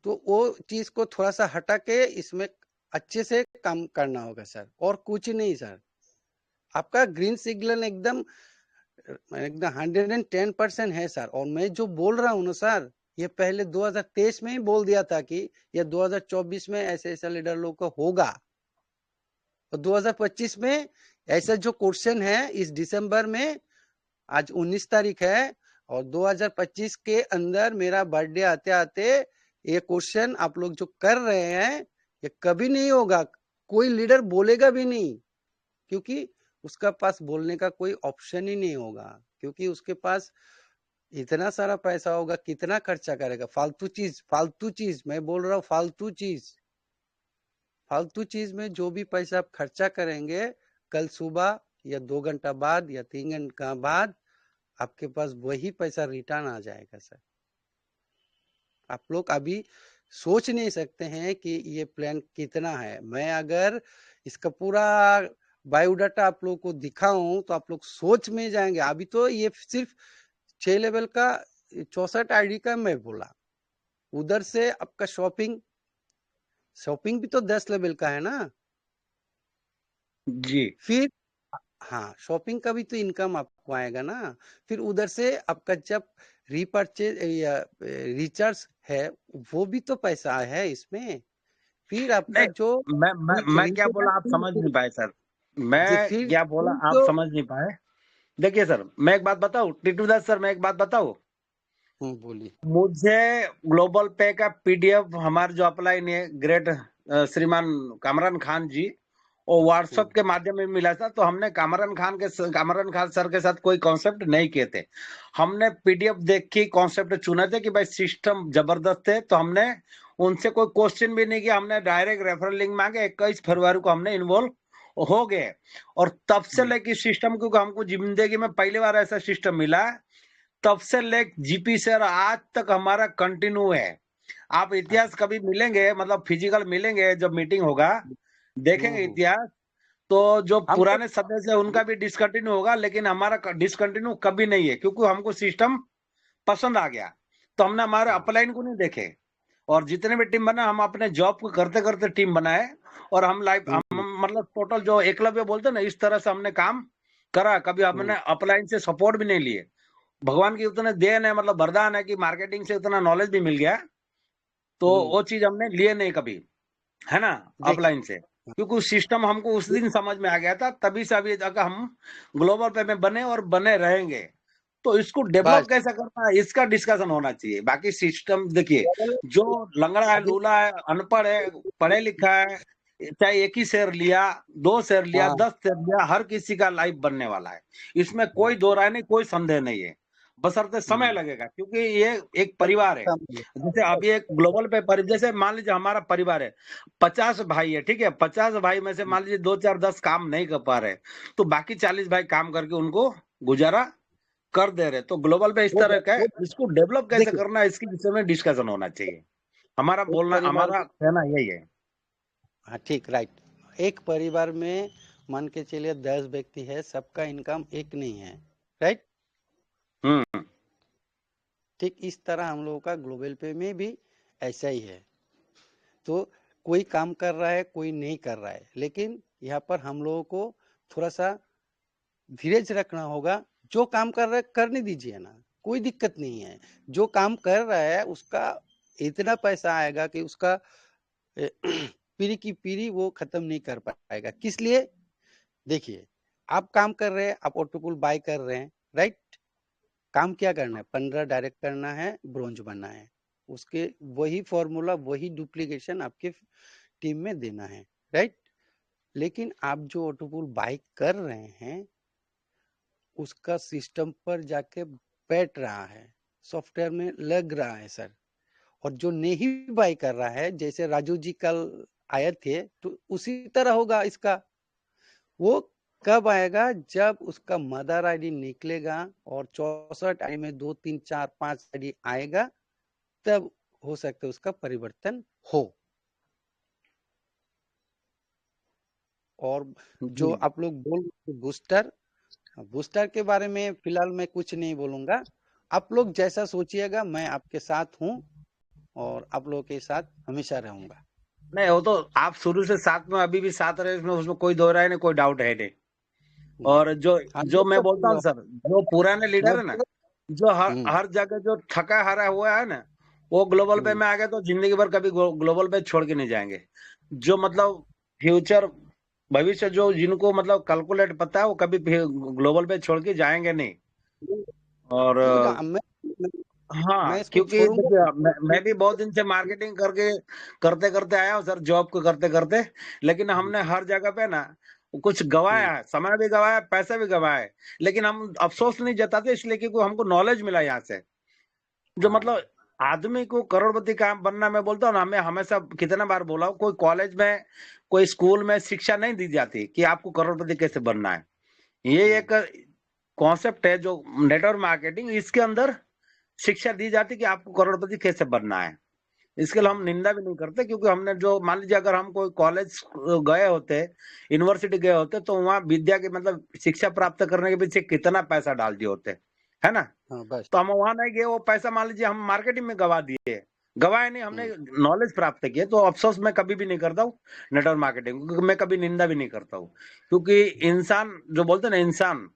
तो वो चीज को थोड़ा सा हटा के इसमें अच्छे से काम करना होगा सर, और कुछ नहीं सर। आपका ग्रीन सिग्नल एकदम एकदम 110% है सर। और मैं जो बोल रहा हूँ ना सर, ये पहले 2023 में ही बोल दिया था कि ये 2024 में ऐसे ऐसा लीडर लोग को होगा, और 2025 में ऐसा जो क्वेश्चन है इस दिसंबर में, आज 19 तारीख है, और 2025 के अंदर मेरा बर्थडे आते आते ये क्वेश्चन आप लोग जो कर रहे हैं ये कभी नहीं होगा। कोई लीडर बोलेगा भी नहीं, क्योंकि उसका पास बोलने का कोई ऑप्शन ही नहीं होगा, क्योंकि उसके पास इतना सारा पैसा होगा, कितना खर्चा करेगा। फालतू चीज मैं बोल रहा हूँ, फालतू चीज में जो भी पैसा आप खर्चा करेंगे, कल सुबह या 2 घंटा बाद या 3 घंटा बाद आपके पास वही पैसा रिटर्न आ जाएगा सर। आप लोग अभी सोच नहीं सकते हैं कि ये प्लान कितना है। मैं अगर इसका पूरा बायोडाटा आप लोग को दिखाऊं तो आप लोग सोच में जाएंगे। अभी तो ये सिर्फ 6 लेवल का 64 आईडी का मैं बोला, उधर से आपका शॉपिंग भी तो 10 लेवल का है ना। जी, फिर हाँ, शॉपिंग का भी तो इनकम आपको आएगा ना। फिर उधर से आपका जब रीपरचेज या रिचार्ज है वो भी तो पैसा है इसमें। फिर आपका नहीं जो मैं क्या बोला आप समझ नहीं पाए सर। मैं फिर क्या बोला आप जो समझ नहीं पाए। देखिए सर, मैं एक बात बताऊं, टीटू दास सर, मैं एक बात बताऊं। बोलिए। मुझे ग्लोबल पे का पीडीएफ हमारे जो अप्लाई ने ग्रेट श्रीमान कामरान खान जी, और व्हाट्सएप के माध्यम में मिला था। तो हमने कामरान खान सर के साथ कोई कॉन्सेप्ट नहीं किए थे। हमने पीडीएफ देख के कॉन्सेप्ट चुने थे कि भाई सिस्टम जबरदस्त है। तो हमने उनसे कोई क्वेश्चन भी नहीं किया, हमने डायरेक्ट रेफरल लिंक मांगे। 21 फरवरी को हमने इन्वॉल्व हो गए, और तब से लेके सिस्टम, क्योंकि हमको जिंदगी में पहली बार ऐसा सिस्टम मिला, तब से लेके जीपी सर आज तक हमारा कंटिन्यू है। आप इतिहास कभी मिलेंगे, मतलब फिजिकल मिलेंगे जब मीटिंग होगा, देखेंगे इतिहास, तो जो हम पुराने सदस्य है उनका भी डिसकंटिन्यू होगा, लेकिन हमारा डिसकंटिन्यू कभी नहीं है, क्योंकि हमको सिस्टम पसंद आ गया। तो हमने हमारे अपलाइन को नहीं देखे, और जितने भी टीम बना हम अपने जॉब को करते करते टीम बनाए, और हम लाइफ हम मतलब टोटल जो एकलव्य बोलते हैं ना, इस तरह से हमने काम करा। कभी हमने अपलाइन से सपोर्ट भी नहीं लिए। भगवान की उतने देन है, मतलब वरदान है कि मार्केटिंग से उतना नॉलेज भी मिल गया, तो वो चीज हमने लिए नहीं कभी, है ना, देखिए अपलाइन से, क्योंकि सिस्टम हमको उस दिन समझ में आ गया था, तभी से अभी तक हम ग्लोबल पे में बने और बने रहेंगे। तो इसको डेवलप बस कैसे करना है, इसका डिस्कशन होना चाहिए। बाकी सिस्टम देखिए, जो लंगड़ा है, अभी लूला है, अनपढ़ है, पढ़े लिखा है, चाहे एक ही शेयर लिया, 2 शेयर लिया, हाँ 10 शेयर लिया, हर किसी का लाइफ बनने वाला है। इसमें कोई दो राय नहीं, कोई संदेह नहीं है, बशर्ते समय लगेगा, क्योंकि ये एक परिवार है। जैसे अभी एक ग्लोबल पे जैसे मान लीजिए हमारा परिवार है, 50 भाई है, ठीक है, 50 भाई में से मान लीजिए 2 4 10 काम नहीं कर पा रहे, तो बाकी 40 भाई काम करके उनको गुजारा कर दे रहे। तो ग्लोबल पे इस वो तरह का है, वो इसको डेवलप कैसे देखिए करना है, इसके विषय में डिस्कशन होना चाहिए। हमारा एक बोलना, परिवार हमारा कहना यही है। हाँ ठीक राइट। एक परिवार में मान के चलिए 10 व्यक्ति है, सबका इनकम एक नहीं है, राइट। हम्म ठीक इस तरह हम लोगों का ग्लोबल पे में भी ऐसा ही है। तो कोई काम कर रहा है, कोई नहीं कर रहा है, लेकिन यहाँ पर हम लोगों को थोड़ा सा धीरज रखना होगा। जो काम कर रहा है करने दीजिए ना, कोई दिक्कत नहीं है। जो काम कर रहा है उसका इतना पैसा आएगा कि उसका पीढ़ी की पीढ़ी वो खत्म नहीं कर पाएगा। किस लिए? देखिए, आप काम कर रहे हैं, आप ऑटोपुल बाय कर रहे हैं, राइट। काम क्या करना है? 15 डायरेक्ट करना है, ब्रोंज बनना है। उसके वही फॉर्मूला, वही डुप्लीकेशन आपके टीम में देना है, राइट। लेकिन आप जो ऑटोपुल बाय कर रहे हैं उसका सिस्टम पर जाके बैठ रहा है, सॉफ्टवेयर में लग रहा है सर। और जो नहीं बाय कर रहा है, जैसे राजू जी कल आए थे, तो उसी तरह होगा इसका। वो कब आएगा? जब उसका मदर आईडी निकलेगा और 64 आईडी में 2 3 4 5 आईडी आएगा, तब हो सकता है उसका परिवर्तन हो। और जो आप लोग बोल बूस्टर, बूस्टर के बारे में फिलहाल मैं कुछ नहीं बोलूंगा। आप लोग जैसा सोचिएगा, मैं आपके साथ हूँ और आप लोगों के साथ हमेशा रहूंगा। नहीं, वो तो आप शुरू से साथ में, अभी भी साथ रहे, उसमें कोई दो राय नहीं, कोई डाउट है नहीं। और जो हम जो लोग मैं तो बोलता हूँ सर, जो पुराने लीडर है ना, जो हर हम्म, हर जगह जो थका हारा हुआ है ना, वो ग्लोबल पे में आ गए तो जिंदगी भर कभी ग्लोबल पे छोड़ के नहीं जाएंगे। जो मतलब फ्यूचर, भविष्य, जो जिनको मतलब कैलकुलेट पता है, वो कभी ग्लोबल पे छोड़ के जाएंगे नहीं। और हाँ, मैं इसको क्योंकि छोड़ूंगा देखिए, मैं भी बहुत दिन से मार्केटिंग करके करते करते आया हूँ सर, जॉब को करते करते, लेकिन हमने हर जगह पे ना कुछ गवाया है, समय भी गवाया, पैसे भी गवाए, लेकिन हम अफसोस नहीं जताते, इसलिए क्योंकि हमको नॉलेज मिला यहाँ से। जो मतलब आदमी को करोड़पति काम बनना, मैं बोलता हूँ ना, हमें हमेशा कितना बार बोला हूँ, कोई कॉलेज में, कोई स्कूल में शिक्षा नहीं दी जाती कि आपको करोड़पति कैसे बनना है। ये एक कॉन्सेप्ट है जो नेटवर्क मार्केटिंग, इसके अंदर शिक्षा दी जाती कि आपको करोड़पति कैसे बनना है। इसके लिए हम निंदा भी नहीं करते, क्योंकि हमने जो मान लीजिए अगर हम कोई कॉलेज गए होते, यूनिवर्सिटी गए होते, तो वहाँ विद्या की मतलब शिक्षा प्राप्त करने के पीछे कितना पैसा डाल दिए होते, है ना। हाँ, बस तो हम वहां नहीं गए, वो पैसा मान लीजिए हम मार्केटिंग में गवा दिए, गवाए नहीं, हमने नॉलेज प्राप्त किए। तो अफसोस मैं कभी भी नहीं करता हूँ नेटवर्क मार्केटिंग, क्योंकि मैं कभी निंदा भी नहीं करता हूँ। क्योंकि इंसान जो बोलते हैं ना, इंसान,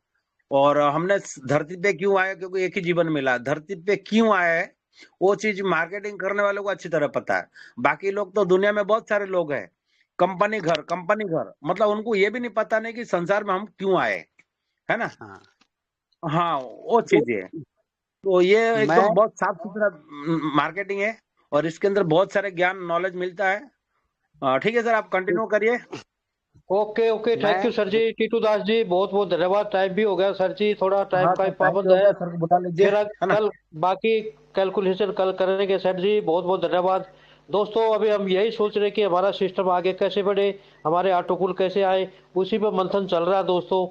और हमने धरती पे क्यों आया, क्योंकि एक ही जीवन मिला, धरती पे क्यों आया है वो चीज मार्केटिंग करने वालों को अच्छी तरह पता है। बाकी लोग तो, दुनिया में बहुत सारे लोग हैं, कंपनी घर कंपनी घर, मतलब उनको ये भी नहीं पता नहीं कि संसार में हम क्यों आए, है ना। हाँ। हाँ, वो चीज है। तो ये मैं एकदम बहुत साफ सुथरा मार्केटिंग है, और इसके अंदर बहुत सारे ज्ञान नॉलेज मिलता है। ठीक है सर, आप कंटिन्यू करिए। ओके ओके, थैंक मैं यू सर जी। टीटू दास जी, बहुत बहुत धन्यवाद। टाइम भी हो गया सर जी, थोड़ा टाइम हाँ का ही सर, टाइम पे पाबंद हो है। गया, सर को बुला लीजिए, फिर है ना। कल बाकी कैलकुलेशन कल करेंगे सर जी। बहुत बहुत धन्यवाद दोस्तों। अभी हम यही सोच रहे कि हमारा सिस्टम आगे कैसे बढ़े, हमारे ऑटोकूल कैसे आए, उसी पर मंथन चल रहा है दोस्तों।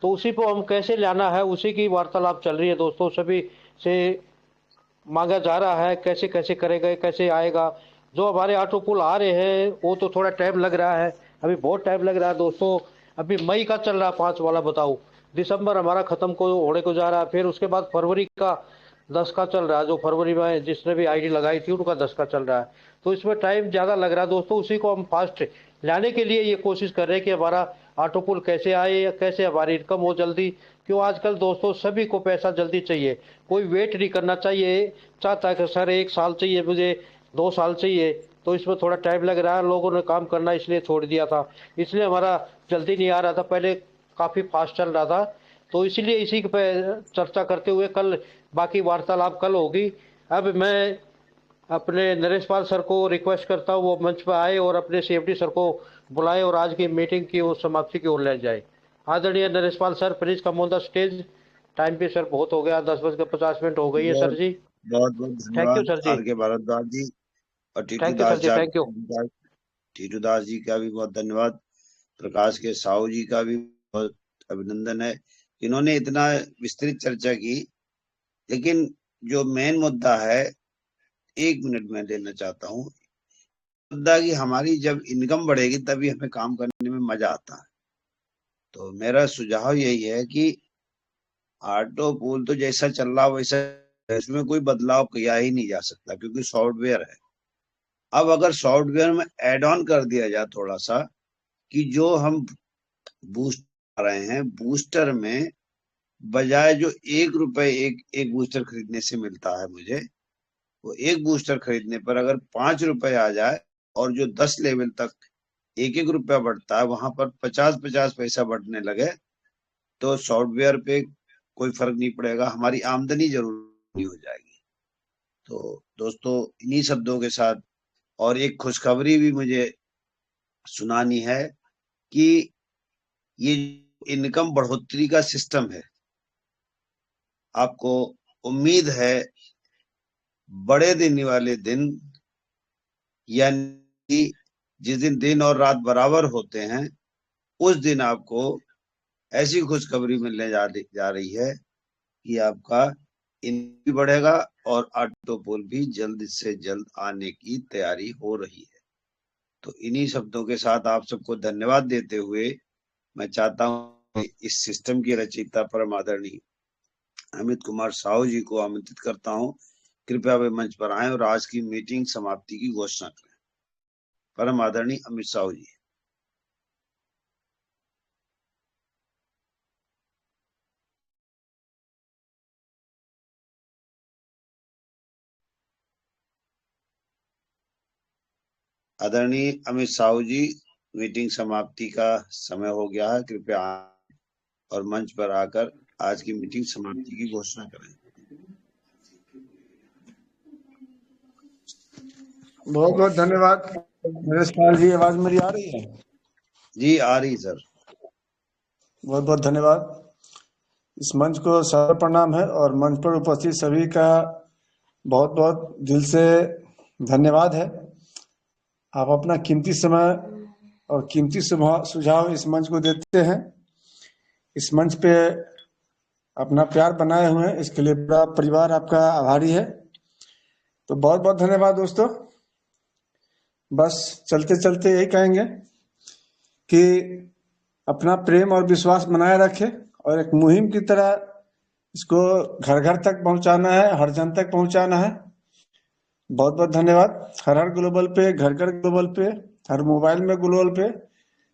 तो उसी को हम कैसे लाना है, उसी की वार्तालाप चल रही है दोस्तों। सभी से मांगा जा रहा है कैसे कैसे करेगा, कैसे आएगा। जो हमारे ऑटोकूल आ रहे हैं वो तो थोड़ा टाइम लग रहा है, अभी बहुत टाइम लग रहा है दोस्तों। अभी मई का चल रहा है 5 वाला, बताओ। दिसंबर हमारा खत्म को होने को जा रहा है, फिर उसके बाद फरवरी का 10 का चल रहा है। जो फरवरी में जिसने भी आईडी लगाई थी उनका 10 का चल रहा है। तो इसमें टाइम ज़्यादा लग रहा है दोस्तों। उसी को हम फास्ट लाने के लिए ये कोशिश कर रहे हैं कि हमारा ऑटो पुल कैसे आए या कैसे हमारी इनकम हो जल्दी। क्यों आजकल दोस्तों सभी को पैसा जल्दी चाहिए, कोई वेट नहीं करना चाहिए। चाहता है कि सर 1 साल चाहिए मुझे, 2 साल चाहिए। तो इसमें थोड़ा टाइम लग रहा है, लोगों ने काम करना इसलिए छोड़ दिया था, इसलिए हमारा जल्दी नहीं आ रहा था। पहले काफ़ी फास्ट चल रहा था, तो इसीलिए इसी पे चर्चा करते हुए कल बाकी वार्तालाप कल होगी। अब मैं अपने नरेश पाल सर को रिक्वेस्ट करता हूँ वो मंच पर आए और अपने सीएमडी सर को बुलाए और आज की मीटिंग की वो समाप्ति की ओर ले जाए। आदरणीय Naresh Pal sir, please come on the stage. Time भी सर बहुत हो गया, 10:50 हो गई है सर जी। बहुत बहुत थैंक यू धन्यवाद sir ji, R K Bhardwaj ji और thank you sir ji, thank you. Titu Das ji का भी बहुत धन्यवाद। प्रकाश के साहू जी का भी बहुत अभिनंदन है, इन्होंने इतना विस्तृत चर्चा की। लेकिन जो मेन मुद्दा है, 1 मिनट में लेना चाहता हूँ। मुद्दा कि हमारी जब इनकम बढ़ेगी तभी हमें काम करने में मजा आता है। तो मेरा सुझाव यही है कि ऑटो पूल तो जैसा चल रहा वैसा, इसमें कोई बदलाव किया ही नहीं जा सकता क्योंकि सॉफ्टवेयर है। अब अगर सॉफ्टवेयर में ऐड ऑन कर दिया जाए थोड़ा सा, कि जो हम बूस्ट आ रहे हैं, बूस्टर में बजाय जो 1 रुपए एक बूस्टर खरीदने से मिलता है मुझे, वो 1 बूस्टर खरीदने पर अगर 5 रुपए आ जाए और जो 10 लेवल तक 1 रुपया बढ़ता है, वहां पर 50 पैसा बढ़ने लगे, तो सॉफ्टवेयर पे कोई फर्क नहीं पड़ेगा, हमारी आमदनी जरूर हो जाएगी। तो दोस्तों, इन्हीं शब्दों के साथ और एक खुशखबरी भी मुझे सुनानी है कि ये इनकम बढ़ोतरी का सिस्टम है, आपको उम्मीद है बड़े दिन वाले दिन, यानी जिस दिन दिन और रात बराबर होते हैं, उस दिन आपको ऐसी खुशखबरी मिलने जा रही है कि आपका इनकम भी बढ़ेगा और ऑटो पोल भी जल्द से जल्द आने की तैयारी हो रही है। तो इन्हीं शब्दों के साथ आप सबको धन्यवाद देते हुए मैं चाहता हूं इस सिस्टम की रचयिता परम आदरणीय अमित कुमार साहू जी को आमंत्रित करता हूं, कृपया वे मंच पर आए और आज की मीटिंग समाप्ति की घोषणा करें। परम आदरणीय अमित साहू जी। आदरणीय अमित साहू जी, मीटिंग समाप्ति का समय हो गया है, कृपया आए और मंच पर आकर आज की मीटिंग समाप्ति की घोषणा करें। बहुत बहुत धन्यवाद नरेश पाल जी। आवाज मेरी आ रही है? जी आ रही सर। बहुत बहुत धन्यवाद। इस मंच को सर प्रणाम है और मंच पर उपस्थित सभी का बहुत बहुत दिल से धन्यवाद है। आप अपना कीमती समय और कीमती सुझाव इस मंच को देते हैं। इस मंच पे अपना प्यार बनाए हुए हैं, इसके लिए पूरा परिवार आपका आभारी है। तो बहुत बहुत धन्यवाद दोस्तों। बस चलते चलते यही कहेंगे कि अपना प्रेम और विश्वास बनाए रखें और एक मुहिम की तरह इसको घर घर तक पहुंचाना है, हर जन तक पहुंचाना है। बहुत बहुत धन्यवाद। हर हर ग्लोबल पे, घर घर ग्लोबल पे, हर मोबाइल में ग्लोबल पे।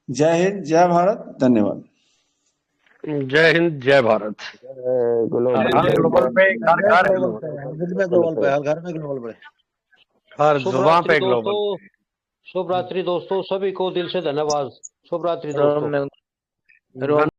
जय हिंद, जय भारत, धन्यवाद। जय हिंद, जय भारत। ग्लोबल पे, घर घर ग्लोबल पे, हर जुबान पे ग्लोबल। दोस्तों, शुभ रात्रि दोस्तों, सभी को दिल से धन्यवाद। शुभ रात्रि दोस्तों।